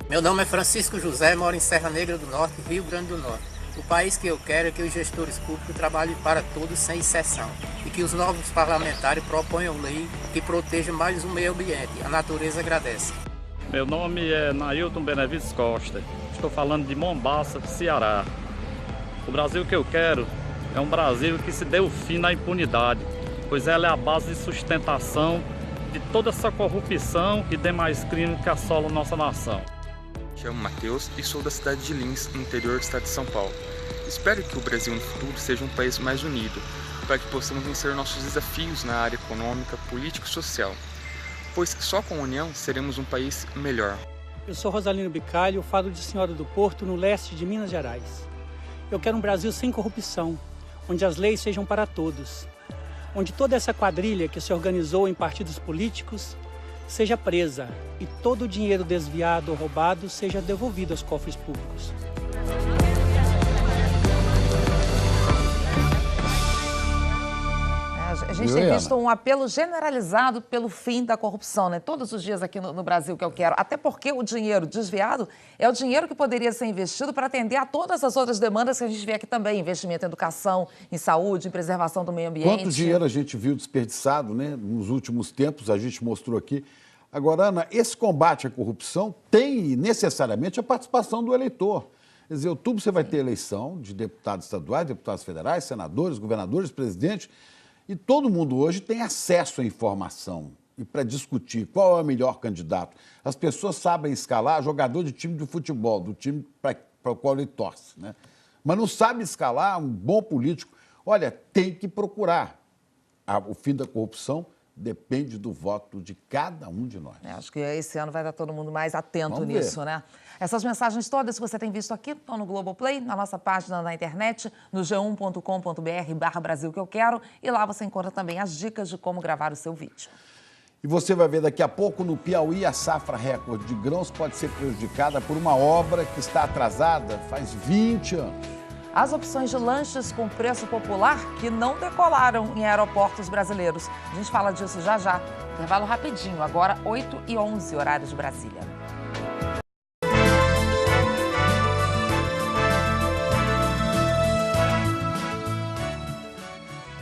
Meu nome é Francisco José, moro em Serra Negra do Norte, Rio Grande do Norte. O país que eu quero é que os gestores públicos trabalhem para todos sem exceção e que os novos parlamentares proponham lei que proteja mais o meio ambiente. A natureza agradece. Meu nome é Nailton Benevides Costa, estou falando de Mombaça, Ceará. O Brasil que eu quero é um Brasil que se dê o fim na impunidade, pois ela é a base de sustentação de toda essa corrupção e demais crimes que assolam nossa nação. Chamo Matheus e sou da cidade de Lins, no interior do estado de São Paulo. Espero que o Brasil no futuro seja um país mais unido, para que possamos vencer nossos desafios na área econômica, política e social, pois só com a união seremos um país melhor. Eu sou Rosalino Bicalho, falo de Senhora do Porto, no leste de Minas Gerais. Eu quero um Brasil sem corrupção, onde as leis sejam para todos, onde toda essa quadrilha que se organizou em partidos políticos seja presa e todo o dinheiro desviado ou roubado seja devolvido aos cofres públicos. A gente tem visto um apelo generalizado pelo fim da corrupção, né? Todos os dias aqui no Brasil que eu quero. Até porque o dinheiro desviado é o dinheiro que poderia ser investido para atender a todas as outras demandas que a gente vê aqui também. Investimento em educação, em saúde, em preservação do meio ambiente. Quanto dinheiro a gente viu desperdiçado, né? Nos últimos tempos, a gente mostrou aqui. Agora, Ana, esse combate à corrupção tem necessariamente a participação do eleitor. Quer dizer, em outubro você vai ter eleição de deputados estaduais, deputados federais, senadores, governadores, presidentes. E todo mundo hoje tem acesso à informação e para discutir qual é o melhor candidato. As pessoas sabem escalar jogador de time de futebol, do time para o qual ele torce, né? Mas não sabe escalar um bom político. Olha, tem que procurar. O fim da corrupção depende do voto de cada um de nós. Acho que esse ano vai estar todo mundo mais atento nisso, né? Essas mensagens todas que você tem visto aqui estão no Globoplay, na nossa página na internet, no g1.com.br/Brasil que eu quero, e lá você encontra também as dicas de como gravar o seu vídeo. E você vai ver daqui a pouco no Piauí a safra recorde de grãos pode ser prejudicada por uma obra que está atrasada faz 20 anos. As opções de lanches com preço popular que não decolaram em aeroportos brasileiros. A gente fala disso já já. Intervalo rapidinho, agora 8h11, horário de Brasília.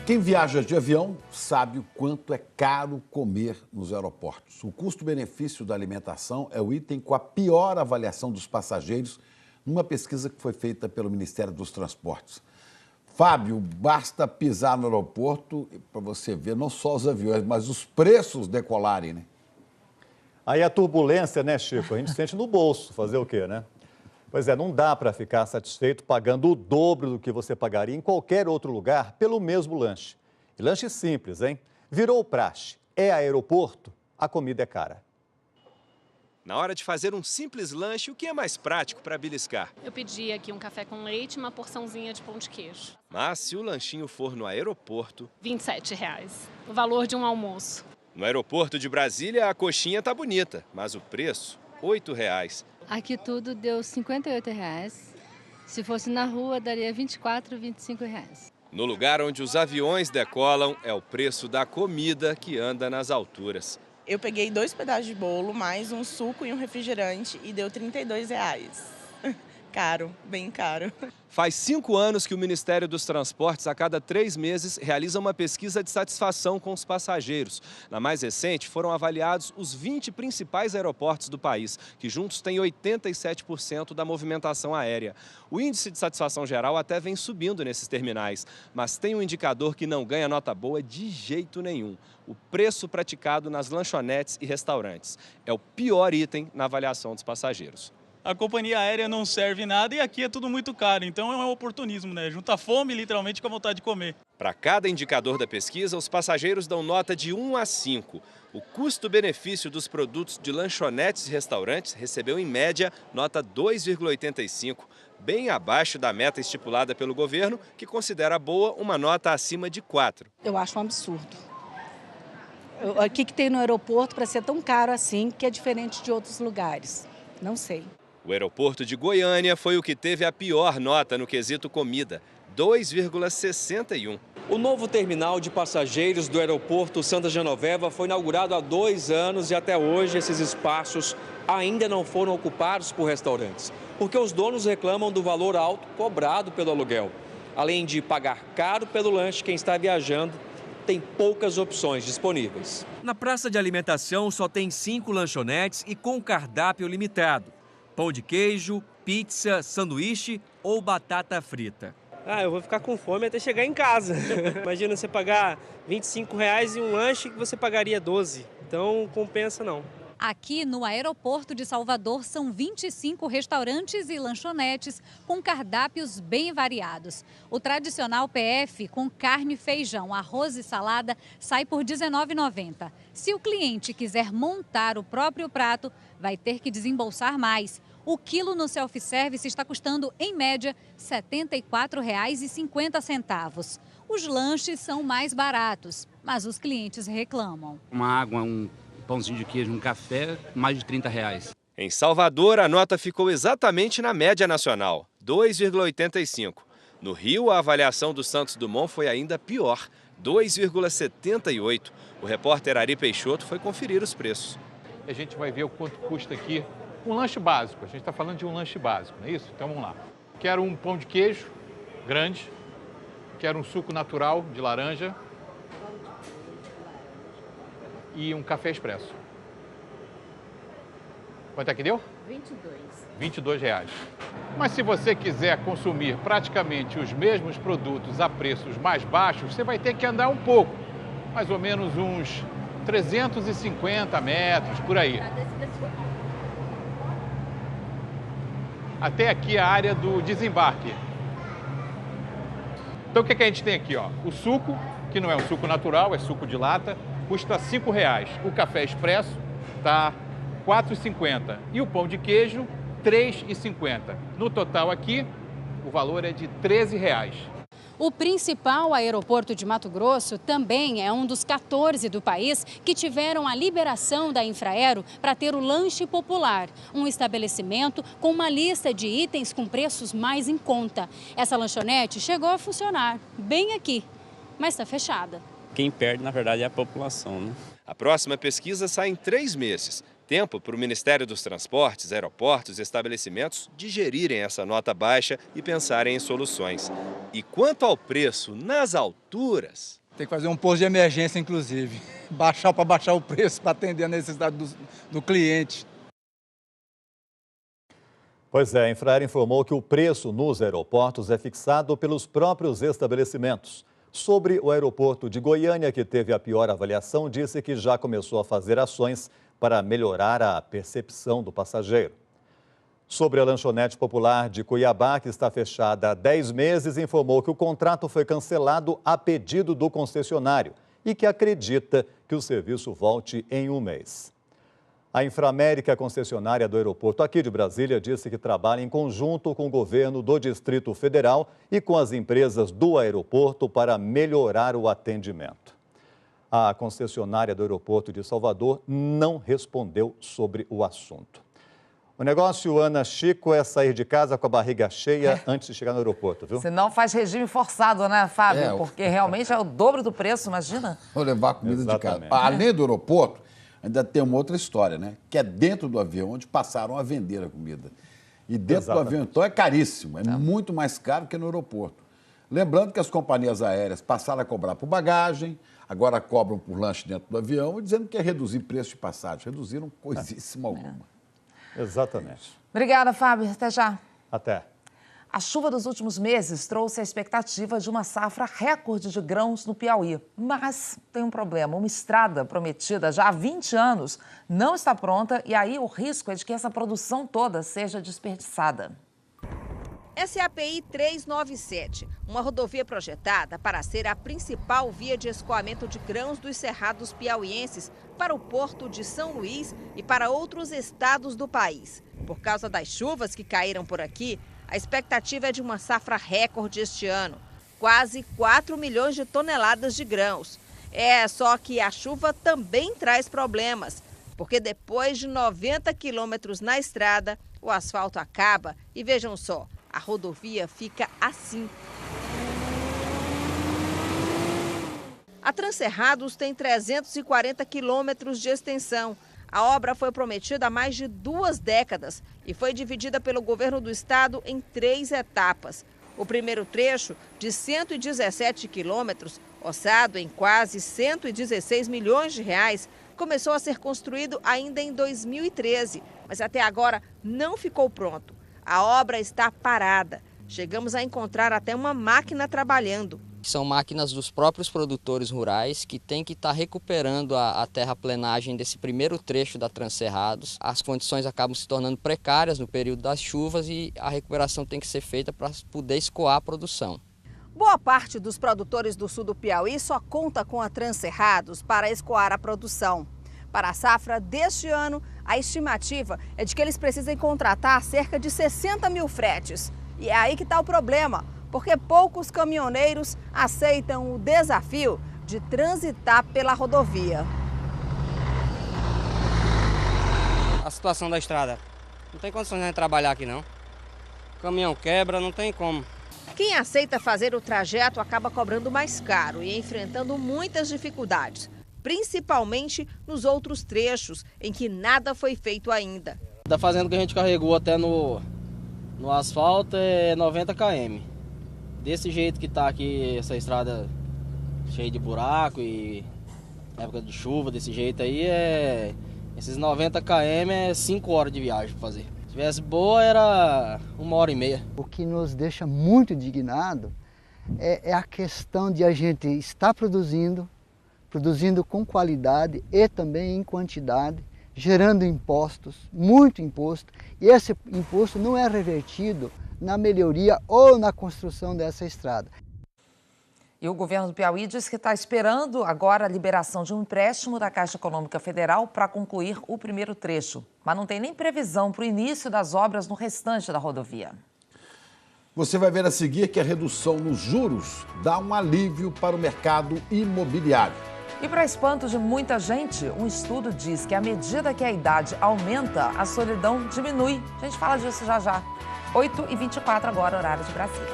Quem viaja de avião sabe o quanto é caro comer nos aeroportos. O custo-benefício da alimentação é o item com a pior avaliação dos passageiros numa pesquisa que foi feita pelo Ministério dos Transportes. Fábio, basta pisar no aeroporto para você ver não só os aviões, mas os preços decolarem, né? Aí a turbulência, né, Chico? A gente sente no bolso, fazer o quê, né? Pois é, não dá para ficar satisfeito pagando o dobro do que você pagaria em qualquer outro lugar pelo mesmo lanche. E lanche simples, hein? Virou praxe. É aeroporto, a comida é cara. Na hora de fazer um simples lanche, o que é mais prático para beliscar? Eu pedi aqui um café com leite e uma porçãozinha de pão de queijo. Mas se o lanchinho for no aeroporto... R$ 27, o valor de um almoço. No aeroporto de Brasília, a coxinha tá bonita, mas o preço, R$ 8,00. Aqui tudo deu R$ 58,00. Se fosse na rua, daria R$ 24, R$ 25,00. No lugar onde os aviões decolam, é o preço da comida que anda nas alturas. Eu peguei 2 pedaços de bolo, mais um suco e um refrigerante e deu R$ 32,00. Caro, bem caro. Faz 5 anos que o Ministério dos Transportes, a cada 3 meses, realiza uma pesquisa de satisfação com os passageiros. Na mais recente, foram avaliados os 20 principais aeroportos do país, que juntos têm 87% da movimentação aérea. O índice de satisfação geral até vem subindo nesses terminais, mas tem um indicador que não ganha nota boa de jeito nenhum: o preço praticado nas lanchonetes e restaurantes. É o pior item na avaliação dos passageiros. A companhia aérea não serve nada e aqui é tudo muito caro, então é um oportunismo, né? Junta fome, literalmente, com a vontade de comer. Para cada indicador da pesquisa, os passageiros dão nota de 1 a 5. O custo-benefício dos produtos de lanchonetes e restaurantes recebeu, em média, nota 2,85, bem abaixo da meta estipulada pelo governo, que considera boa uma nota acima de 4. Eu acho um absurdo. O que tem no aeroporto para ser tão caro assim, que é diferente de outros lugares? Não sei. O aeroporto de Goiânia foi o que teve a pior nota no quesito comida, 2,61. O novo terminal de passageiros do aeroporto Santa Genoveva foi inaugurado há 2 anos e até hoje esses espaços ainda não foram ocupados por restaurantes, porque os donos reclamam do valor alto cobrado pelo aluguel. Além de pagar caro pelo lanche, quem está viajando tem poucas opções disponíveis. Na praça de alimentação só tem 5 lanchonetes e com cardápio limitado: pão de queijo, pizza, sanduíche ou batata frita. Eu vou ficar com fome até chegar em casa. Imagina você pagar R$ 25,00 em um lanche que você pagaria 12. Então compensa não. Aqui no aeroporto de Salvador são 25 restaurantes e lanchonetes com cardápios bem variados. O tradicional PF com carne, feijão, arroz e salada sai por R$ 19,90. Se o cliente quiser montar o próprio prato, vai ter que desembolsar mais. O quilo no self-service está custando, em média, R$ 74,50. Os lanches são mais baratos, mas os clientes reclamam. Uma água, um pãozinho de queijo, um café, mais de R$ 30. Em Salvador, a nota ficou exatamente na média nacional, 2,85. No Rio, a avaliação do Santos Dumont foi ainda pior, 2,78. O repórter Ari Peixoto foi conferir os preços. A gente vai ver o quanto custa aqui um lanche básico. A gente está falando de um lanche básico, não é isso? Então vamos lá. Quero um pão de queijo grande, quero um suco natural de laranja e um café expresso. Quanto é que deu? 22 reais. Mas se você quiser consumir praticamente os mesmos produtos a preços mais baixos, você vai ter que andar um pouco, mais ou menos uns 350 metros, por aí. Até aqui a área do desembarque. Então o que a gente tem aqui, ó? O suco, que não é um suco natural, é suco de lata, custa R$ 5,00. O café expresso está R$ 4,50. E o pão de queijo, R$ 3,50. No total aqui, o valor é de R$ 13,00. O principal aeroporto de Mato Grosso também é um dos 14 do país que tiveram a liberação da Infraero para ter o lanche popular, um estabelecimento com uma lista de itens com preços mais em conta. Essa lanchonete chegou a funcionar bem aqui, mas está fechada. Quem perde, na verdade, é a população, né? A próxima pesquisa sai em 3 meses. Tempo para o Ministério dos Transportes, aeroportos e estabelecimentos digerirem essa nota baixa e pensarem em soluções. E quanto ao preço nas alturas... Tem que fazer um posto de emergência, inclusive. Para baixar o preço, para atender a necessidade do cliente. Pois é, a Infraero informou que o preço nos aeroportos é fixado pelos próprios estabelecimentos. Sobre o aeroporto de Goiânia, que teve a pior avaliação, disse que já começou a fazer ações para melhorar a percepção do passageiro. Sobre a lanchonete popular de Cuiabá, que está fechada há 10 meses, informou que o contrato foi cancelado a pedido do concessionário e que acredita que o serviço volte em um mês. A Inframérica, concessionária do aeroporto aqui de Brasília, disse que trabalha em conjunto com o governo do Distrito Federal e com as empresas do aeroporto para melhorar o atendimento. A concessionária do aeroporto de Salvador não respondeu sobre o assunto. O negócio, Ana Chico, é sair de casa com a barriga cheia antes de chegar no aeroporto, viu? Você não faz regime forçado, né, Fábio? Porque realmente é o dobro do preço, imagina. Vou levar comida de casa. Além do aeroporto, ainda tem uma outra história, né? Que é dentro do avião, onde passaram a vender a comida. E dentro do avião, então, é caríssimo. É muito mais caro que no aeroporto. Lembrando que as companhias aéreas passaram a cobrar por bagagem, agora cobram por lanche dentro do avião, dizendo que é reduzir preço de passagem. Reduziram coisíssima alguma. Exatamente. Obrigada, Fábio. Até já. Até. A chuva dos últimos meses trouxe a expectativa de uma safra recorde de grãos no Piauí. Mas tem um problema. Uma estrada prometida já há 20 anos não está pronta e aí o risco é de que essa produção toda seja desperdiçada. Essa é a PI 397, uma rodovia projetada para ser a principal via de escoamento de grãos dos cerrados piauienses para o porto de São Luís e para outros estados do país. Por causa das chuvas que caíram por aqui, a expectativa é de uma safra recorde este ano, quase 4 milhões de toneladas de grãos. Só que a chuva também traz problemas, porque depois de 90 quilômetros na estrada, o asfalto acaba e vejam só, a rodovia fica assim. A Transcerrados tem 340 quilômetros de extensão. A obra foi prometida há mais de 2 décadas e foi dividida pelo governo do estado em 3 etapas. O primeiro trecho, de 117 quilômetros, orçado em quase 116 milhões de reais, começou a ser construído ainda em 2013, mas até agora não ficou pronto. A obra está parada. Chegamos a encontrar até uma máquina trabalhando. São máquinas dos próprios produtores rurais que têm que estar recuperando a terraplenagem desse primeiro trecho da Transcerrados. As condições acabam se tornando precárias no período das chuvas e a recuperação tem que ser feita para poder escoar a produção. Boa parte dos produtores do sul do Piauí só conta com a Transcerrados para escoar a produção. Para a safra deste ano, a estimativa é de que eles precisem contratar cerca de 60 mil fretes. E é aí que está o problema, porque poucos caminhoneiros aceitam o desafio de transitar pela rodovia. A situação da estrada, não tem condições de trabalhar aqui não. O caminhão quebra, não tem como. Quem aceita fazer o trajeto acaba cobrando mais caro e enfrentando muitas dificuldades, principalmente nos outros trechos em que nada foi feito ainda. Da fazenda que a gente carregou até no asfalto é 90 km. Desse jeito que está aqui, essa estrada cheia de buraco e época de chuva, desse jeito aí, esses 90 km é 5 horas de viagem para fazer. Se tivesse boa, era 1h30. O que nos deixa muito indignado é a questão de a gente estar produzindo com qualidade e também em quantidade, gerando impostos, muito imposto, e esse imposto não é revertido na melhoria ou na construção dessa estrada. E o governo do Piauí diz que está esperando agora a liberação de um empréstimo da Caixa Econômica Federal para concluir o primeiro trecho, mas não tem nem previsão para o início das obras no restante da rodovia. Você vai ver a seguir que a redução nos juros dá um alívio para o mercado imobiliário. E para espanto de muita gente, um estudo diz que à medida que a idade aumenta, a solidão diminui. A gente fala disso já já. 8h24 agora, horário de Brasília.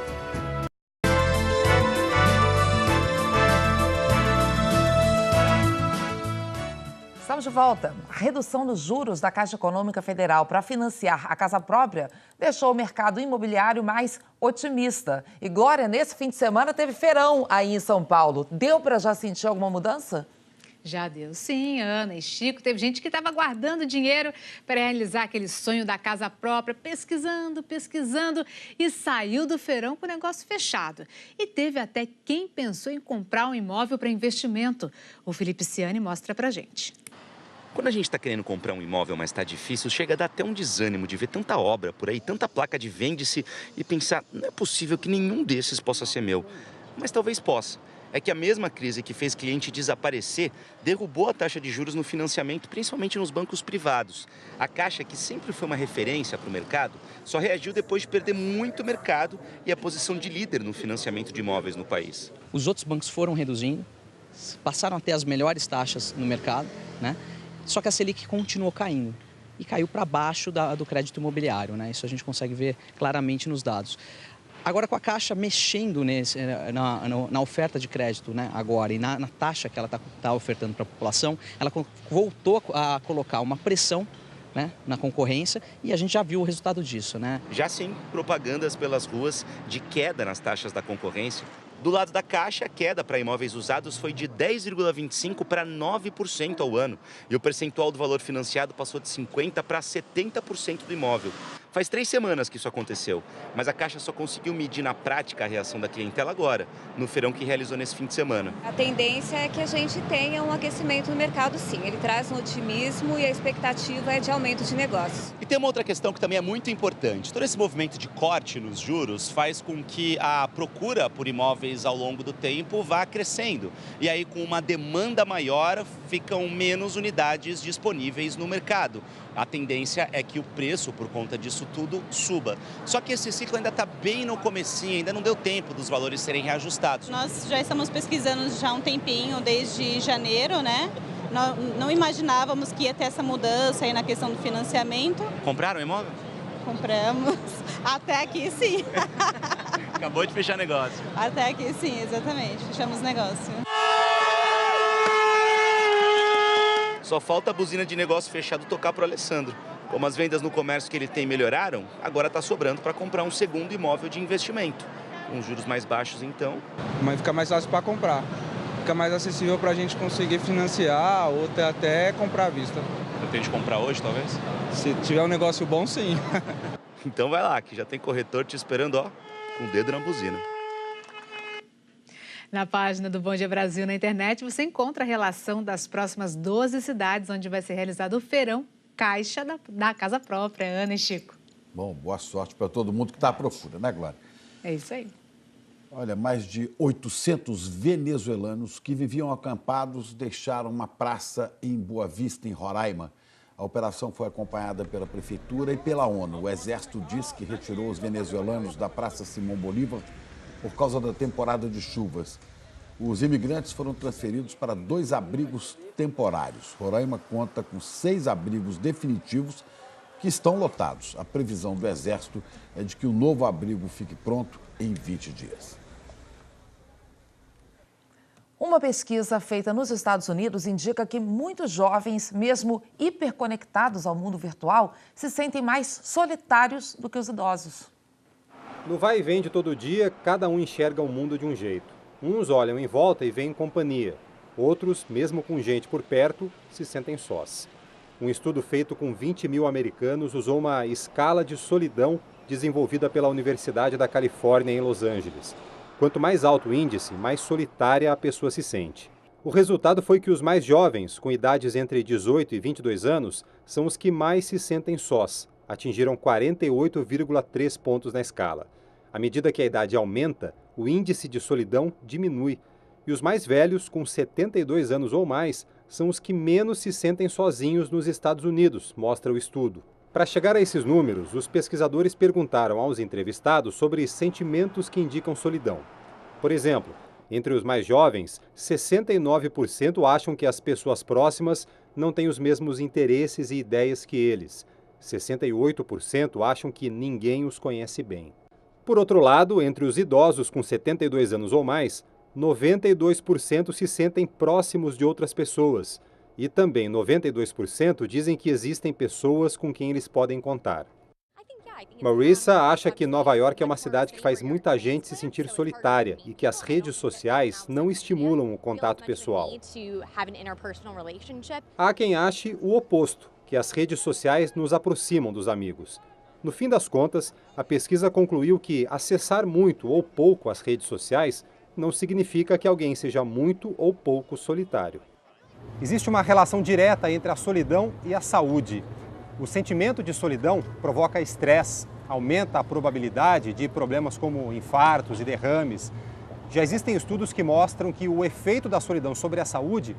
Estamos Estamos de volta. A redução dos juros da Caixa Econômica Federal para financiar a casa própria deixou o mercado imobiliário mais otimista. E Glória, nesse fim de semana teve feirão aí em São Paulo. Deu para já sentir alguma mudança? Já deu sim, Ana e Chico. Teve gente que estava guardando dinheiro para realizar aquele sonho da casa própria, pesquisando e saiu do feirão com o negócio fechado. E teve até quem pensou em comprar um imóvel para investimento. O Felipe Ciani mostra pra gente. Quando a gente está querendo comprar um imóvel, mas está difícil, chega a dar até um desânimo de ver tanta obra por aí, tanta placa de vende-se e pensar, não é possível que nenhum desses possa ser meu. Mas talvez possa. É que a mesma crise que fez cliente desaparecer derrubou a taxa de juros no financiamento, principalmente nos bancos privados. A Caixa, que sempre foi uma referência para o mercado, só reagiu depois de perder muito mercado e a posição de líder no financiamento de imóveis no país. Os outros bancos foram reduzindo, passaram a ter as melhores taxas no mercado, né? Só que a Selic continuou caindo e caiu para baixo do crédito imobiliário, né? Isso a gente consegue ver claramente nos dados. Agora, com a Caixa mexendo na oferta de crédito, né, agora, e na taxa que ela está ofertando para a população, ela voltou a colocar uma pressão, né, na concorrência, e a gente já viu o resultado disso, né? Já sim, propagandas pelas ruas de queda nas taxas da concorrência. Do lado da Caixa, a queda para imóveis usados foi de 10,25% para 9% ao ano. E o percentual do valor financiado passou de 50% para 70% do imóvel. Faz 3 semanas que isso aconteceu, mas a Caixa só conseguiu medir na prática a reação da clientela agora, no feirão que realizou nesse fim de semana. A tendência é que a gente tenha um aquecimento no mercado, sim. Ele traz um otimismo e a expectativa é de aumento de negócios. E tem uma outra questão que também é muito importante. Todo esse movimento de corte nos juros faz com que a procura por imóveis ao longo do tempo vá crescendo. E aí, com uma demanda maior, ficam menos unidades disponíveis no mercado. A tendência é que o preço, por conta disso tudo, suba. Só que esse ciclo ainda está bem no comecinho, ainda não deu tempo dos valores serem reajustados. Nós já estamos pesquisando já há um tempinho, desde janeiro, né? Não imaginávamos que ia ter essa mudança aí na questão do financiamento. Compraram o imóvel? Compramos. Até aqui, sim. Acabou de fechar negócio. Até aqui, sim, exatamente. Fechamos negócio. Só falta a buzina de negócio fechado tocar para o Alessandro. Como as vendas no comércio que ele tem melhoraram, agora está sobrando para comprar um segundo imóvel de investimento. Com juros mais baixos, então. Mas fica mais fácil para comprar. Fica mais acessível para a gente conseguir financiar ou até comprar à vista. Pretende comprar hoje, talvez? Se tiver um negócio bom, sim. Então vai lá, que já tem corretor te esperando, ó, com o dedo na buzina. Na página do Bom Dia Brasil na internet, você encontra a relação das próximas 12 cidades onde vai ser realizado o feirão Caixa da Casa Própria. Ana e Chico. Bom, boa sorte para todo mundo que está à procura, né, Glória? É isso aí. Olha, mais de 800 venezuelanos que viviam acampados deixaram uma praça em Boa Vista, em Roraima. A operação foi acompanhada pela Prefeitura e pela ONU. O Exército diz que retirou os venezuelanos da Praça Simão Bolívar por causa da temporada de chuvas. Os imigrantes foram transferidos para 2 abrigos temporários. Roraima conta com 6 abrigos definitivos que estão lotados. A previsão do Exército é de que o novo abrigo fique pronto em 20 dias. Uma pesquisa feita nos Estados Unidos indica que muitos jovens, mesmo hiperconectados ao mundo virtual, se sentem mais solitários do que os idosos. No vai e vem de todo dia, cada um enxerga o mundo de um jeito. Uns olham em volta e veem companhia. Outros, mesmo com gente por perto, se sentem sós. Um estudo feito com 20 mil americanos usou uma escala de solidão desenvolvida pela Universidade da Califórnia, em Los Angeles. Quanto mais alto o índice, mais solitária a pessoa se sente. O resultado foi que os mais jovens, com idades entre 18 e 22 anos, são os que mais se sentem sós. Atingiram 48,3 pontos na escala. À medida que a idade aumenta, o índice de solidão diminui. E os mais velhos, com 72 anos ou mais, são os que menos se sentem sozinhos nos Estados Unidos, mostra o estudo. Para chegar a esses números, os pesquisadores perguntaram aos entrevistados sobre sentimentos que indicam solidão. Por exemplo, entre os mais jovens, 69% acham que as pessoas próximas não têm os mesmos interesses e ideias que eles. 68% acham que ninguém os conhece bem. Por outro lado, entre os idosos com 72 anos ou mais, 92% se sentem próximos de outras pessoas E também 92% dizem que existem pessoas com quem eles podem contar. Marissa acha que Nova York é uma cidade que faz muita gente se sentir solitária e que as redes sociais não estimulam o contato pessoal. Há quem ache o oposto, que as redes sociais nos aproximam dos amigos. No fim das contas, a pesquisa concluiu que acessar muito ou pouco as redes sociais não significa que alguém seja muito ou pouco solitário. Existe uma relação direta entre a solidão e a saúde. O sentimento de solidão provoca estresse, aumenta a probabilidade de problemas como infartos e derrames. Já existem estudos que mostram que o efeito da solidão sobre a saúde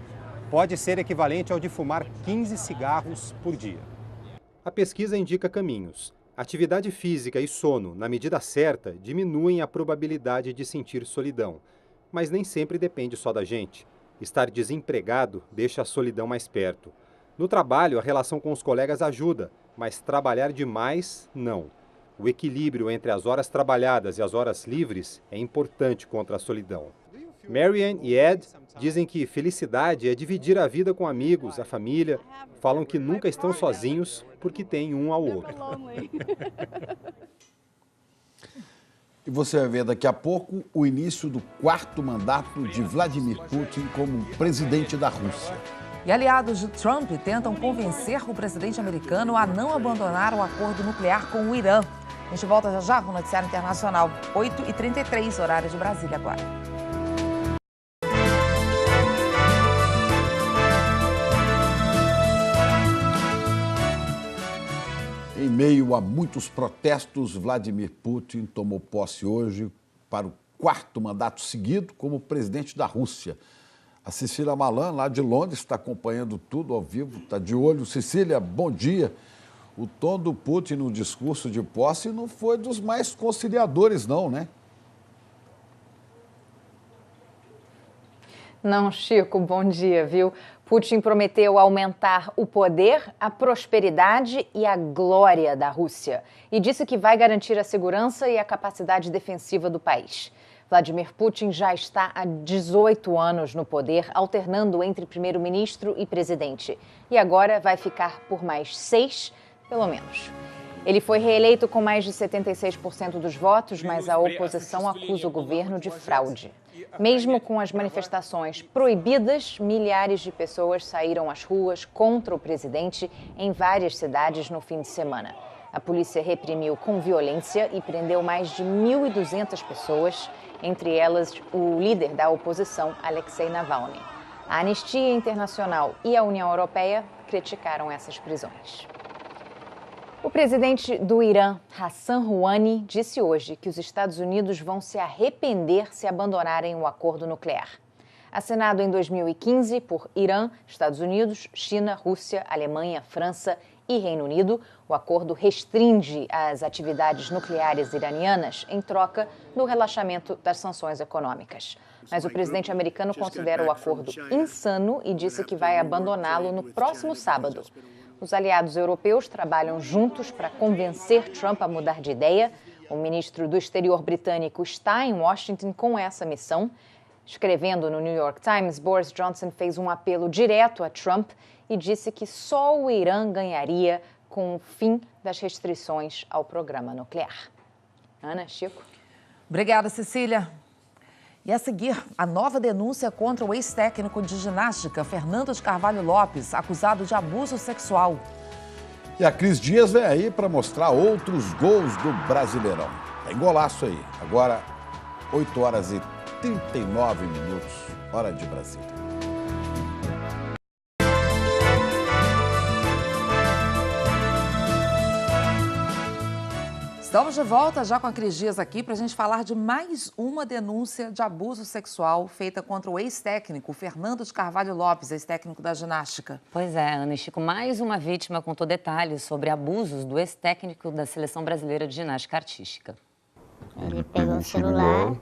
pode ser equivalente ao de fumar 15 cigarros por dia. A pesquisa indica caminhos. Atividade física e sono, na medida certa, diminuem a probabilidade de sentir solidão. Mas nem sempre depende só da gente. Estar desempregado deixa a solidão mais perto. No trabalho, a relação com os colegas ajuda, mas trabalhar demais, não. O equilíbrio entre as horas trabalhadas e as horas livres é importante contra a solidão. Marianne e Ed dizem que felicidade é dividir a vida com amigos, a família. Falam que nunca estão sozinhos porque têm um ao outro. E você vai ver daqui a pouco o início do 4º mandato de Vladimir Putin como presidente da Rússia. E aliados de Trump tentam convencer o presidente americano a não abandonar o acordo nuclear com o Irã. A gente volta já com o Noticiário Internacional, 8h33, horário de Brasília agora. Em meio a muitos protestos, Vladimir Putin tomou posse hoje para o 4º mandato seguido como presidente da Rússia. A Cecília Malan, lá de Londres, está acompanhando tudo ao vivo, está de olho. Cecília, bom dia. O tom do Putin no discurso de posse não foi dos mais conciliadores, não, né? Não, Chico, bom dia, viu? Putin prometeu aumentar o poder, a prosperidade e a glória da Rússia e disse que vai garantir a segurança e a capacidade defensiva do país. Vladimir Putin já está há 18 anos no poder, alternando entre primeiro-ministro e presidente. E agora vai ficar por mais 6, pelo menos. Ele foi reeleito com mais de 76% dos votos, mas a oposição acusa o governo de fraude. Mesmo com as manifestações proibidas, milhares de pessoas saíram às ruas contra o presidente em várias cidades no fim de semana. A polícia reprimiu com violência e prendeu mais de 1.200 pessoas, entre elas o líder da oposição, Alexei Navalny. A Anistia Internacional e a União Europeia criticaram essas prisões. O presidente do Irã, Hassan Rouhani, disse hoje que os Estados Unidos vão se arrepender se abandonarem o acordo nuclear. Assinado em 2015 por Irã, Estados Unidos, China, Rússia, Alemanha, França e Reino Unido, o acordo restringe as atividades nucleares iranianas em troca do relaxamento das sanções econômicas. Mas o presidente americano considera o acordo insano e disse que vai abandoná-lo no próximo sábado. Os aliados europeus trabalham juntos para convencer Trump a mudar de ideia. O ministro do Exterior britânico está em Washington com essa missão. Escrevendo no New York Times, Boris Johnson fez um apelo direto a Trump e disse que só o Irã ganharia com o fim das restrições ao programa nuclear. Ana, Chico. Obrigada, Cecília. E a seguir, a nova denúncia contra o ex-técnico de ginástica, Fernando de Carvalho Lopes, acusado de abuso sexual. E a Cris Dias vem aí para mostrar outros gols do Brasileirão. Tem golaço aí. Agora, 8h39, hora de Brasília. Estamos de volta já com a Cris Dias aqui para a gente falar de mais uma denúncia de abuso sexual feita contra o ex-técnico Fernando de Carvalho Lopes, ex-técnico da ginástica. Pois é, Ana e Chico, mais uma vítima contou detalhes sobre abusos do ex-técnico da Seleção Brasileira de Ginástica Artística. Ele pegou o celular,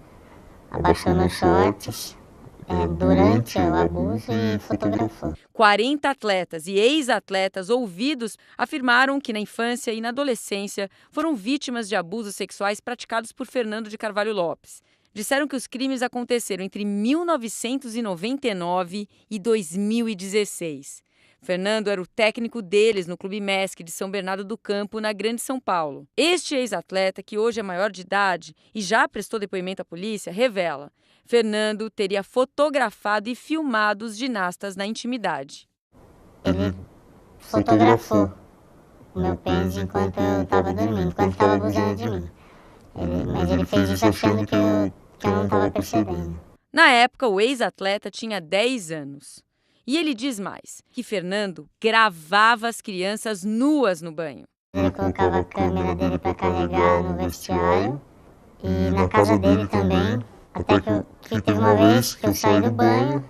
abaixou nos shorts durante o abuso e fotografou. 40 atletas e ex-atletas ouvidos afirmaram que na infância e na adolescência foram vítimas de abusos sexuais praticados por Fernando de Carvalho Lopes. Disseram que os crimes aconteceram entre 1999 e 2016. Fernando era o técnico deles no Clube MESC de São Bernardo do Campo, na Grande São Paulo. Este ex-atleta, que hoje é maior de idade e já prestou depoimento à polícia, revela: Fernando teria fotografado e filmado os ginastas na intimidade. Ele fotografou o meu pênis enquanto eu estava dormindo, enquanto estava abusando de mim. Mas ele fez isso achando que eu não estava percebendo. Na época, o ex-atleta tinha 10 anos. E ele diz mais, que Fernando gravava as crianças nuas no banho. Ele colocava a câmera dele para carregar no vestiário e na casa dele também. Até que teve uma vez que eu saí do banho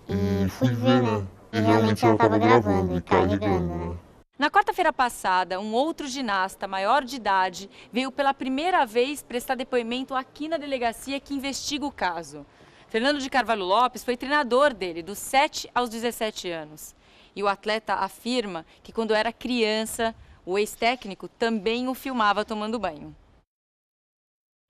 e fui ver, né? E realmente ela estava gravando e carregando, né? Na quarta-feira passada, um outro ginasta maior de idade veio pela primeira vez prestar depoimento aqui na delegacia que investiga o caso. Fernando de Carvalho Lopes foi treinador dele, dos 7 aos 17 anos. E o atleta afirma que quando era criança, o ex-técnico também o filmava tomando banho.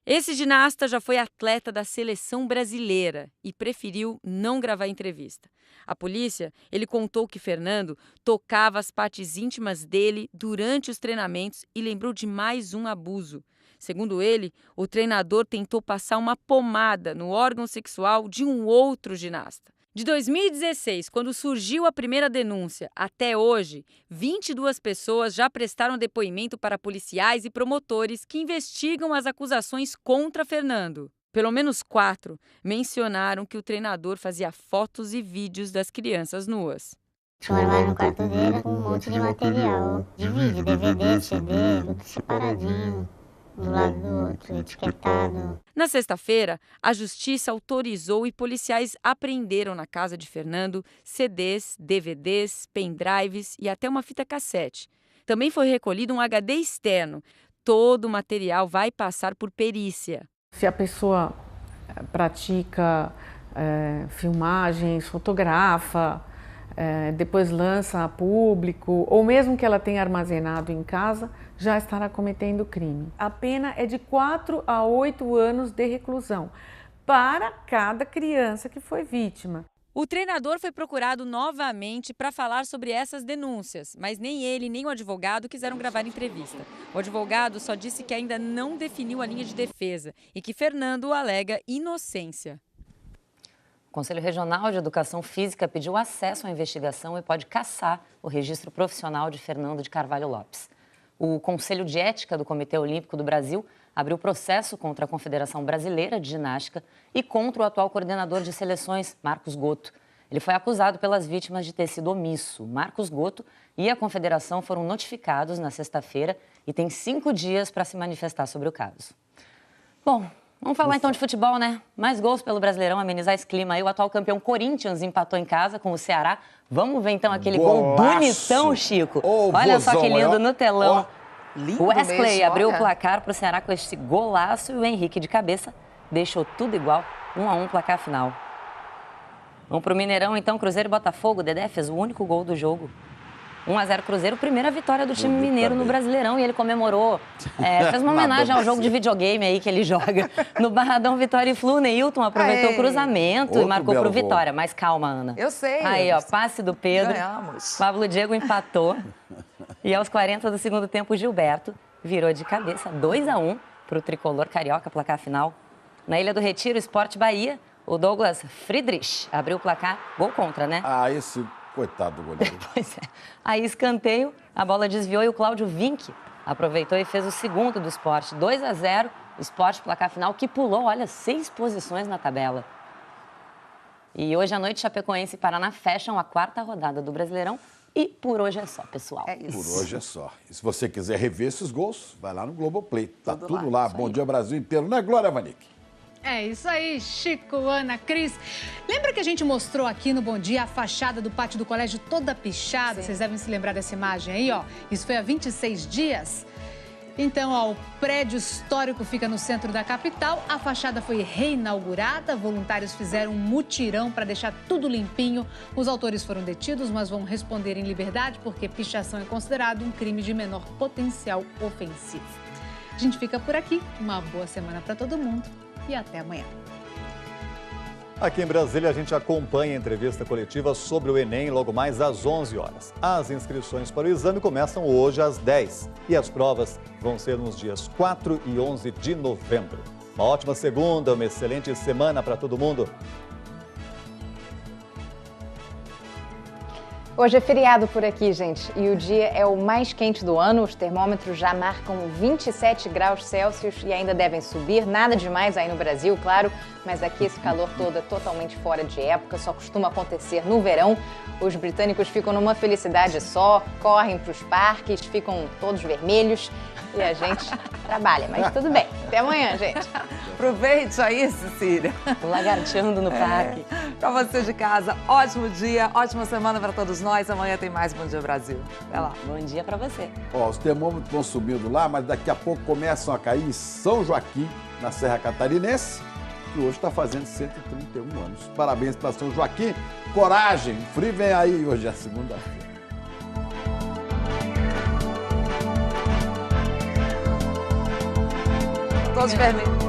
Esse ginasta já foi atleta da seleção brasileira e preferiu não gravar entrevista. A polícia, ele contou que Fernando tocava as partes íntimas dele durante os treinamentos e lembrou de mais um abuso. Segundo ele, o treinador tentou passar uma pomada no órgão sexual de um outro ginasta. De 2016, quando surgiu a primeira denúncia, até hoje, 22 pessoas já prestaram depoimento para policiais e promotores que investigam as acusações contra Fernando. Pelo menos 4 mencionaram que o treinador fazia fotos e vídeos das crianças nuas. Tinha um armário no quarto dele com um monte de material, de vídeo, DVD, CD, tudo separadinho, do lado do outro, etiquetado. Na sexta-feira, a justiça autorizou e policiais apreenderam na casa de Fernando CDs, DVDs, pendrives e até uma fita cassete. Também foi recolhido um HD externo. Todo o material vai passar por perícia. Se a pessoa pratica filmagens, fotografa, depois lança a público, ou mesmo que ela tenha armazenado em casa, já estará cometendo crime. A pena é de 4 a 8 anos de reclusão para cada criança que foi vítima. O treinador foi procurado novamente para falar sobre essas denúncias, mas nem ele nem o advogado quiseram gravar entrevista. O advogado só disse que ainda não definiu a linha de defesa e que Fernando alega inocência. O Conselho Regional de Educação Física pediu acesso à investigação e pode cassar o registro profissional de Fernando de Carvalho Lopes. O Conselho de Ética do Comitê Olímpico do Brasil abriu processo contra a Confederação Brasileira de Ginástica e contra o atual coordenador de seleções, Marcos Gotto. Ele foi acusado pelas vítimas de ter sido omisso. Marcos Gotto e a Confederação foram notificados na sexta-feira e têm 5 dias para se manifestar sobre o caso. Bom, vamos falar então de futebol, né? Mais gols pelo Brasileirão, amenizar esse clima aí. O atual campeão Corinthians empatou em casa com o Ceará. Vamos ver então aquele gol bonitão, Chico. Olha só que lindo no telão. O Wesley abriu o placar para o Ceará com esse golaço e o Henrique de cabeça deixou tudo igual, 1-1 placar final. Vamos para o Mineirão então, Cruzeiro e Botafogo. Dedé fez o único gol do jogo. 1-0 Cruzeiro, primeira vitória do time mineiro no Brasileirão e ele comemorou, fez uma homenagem ao jogo de videogame aí que ele joga no Barradão Vitória e Flu. Neilton aproveitou o cruzamento e marcou pro Vitória. Mas calma, Ana. Eu sei. Aí, ó, passe do Pedro. Ganhamos. Pablo Diego empatou e aos 40 do segundo tempo, Gilberto virou de cabeça 2-1 pro tricolor carioca, placar final. Na Ilha do Retiro, Sport Bahia, o Douglas Friedrich abriu o placar, gol contra, né? Ah, esse coitado do goleiro. Pois é. Aí escanteio, a bola desviou e o Cláudio Vinck aproveitou e fez o segundo do Sport. 2-0, Sport placar final que pulou, olha, 6 posições na tabela. E hoje à noite, Chapecoense e Paraná fecham a 4ª rodada do Brasileirão. E por hoje é só, pessoal. É isso. Por hoje é só. E se você quiser rever esses gols, vai lá no Globoplay. Tá tudo lá. lá. Bom dia, Brasil inteiro. Não é, Glória Vanik? É isso aí, Chico, Ana, Cris. Lembra que a gente mostrou aqui no Bom Dia a fachada do pátio do colégio toda pichada? Sim. Vocês devem se lembrar dessa imagem aí, ó. Isso foi há 26 dias. Então, ó, o prédio histórico fica no centro da capital. A fachada foi reinaugurada. Voluntários fizeram um mutirão para deixar tudo limpinho. Os autores foram detidos, mas vão responder em liberdade porque pichação é considerado um crime de menor potencial ofensivo. A gente fica por aqui. Uma boa semana para todo mundo e até amanhã. Aqui em Brasília, a gente acompanha a entrevista coletiva sobre o Enem logo mais às 11 horas. As inscrições para o exame começam hoje às 10 e as provas vão ser nos dias 4 e 11 de novembro. Uma ótima segunda, uma excelente semana para todo mundo. Hoje é feriado por aqui, gente, e o dia é o mais quente do ano. Os termômetros já marcam 27 graus Celsius e ainda devem subir. Nada demais aí no Brasil, claro, mas aqui esse calor todo é totalmente fora de época, só costuma acontecer no verão. Os britânicos ficam numa felicidade só, correm para os parques, ficam todos vermelhos e a gente trabalha, mas tudo bem. Até amanhã, gente. Aproveite aí, Cecília. Lagarteando no parque. Para você de casa, ótimo dia, ótima semana para todos nós. Amanhã tem mais Bom Dia Brasil. Até lá. Bom dia para você. Ó, os termômetros vão subindo lá, mas daqui a pouco começam a cair em São Joaquim, na Serra Catarinense, que hoje está fazendo 131 anos. Parabéns para São Joaquim. Coragem, o frio vem aí, hoje é segunda-feira. Todos vermelhos.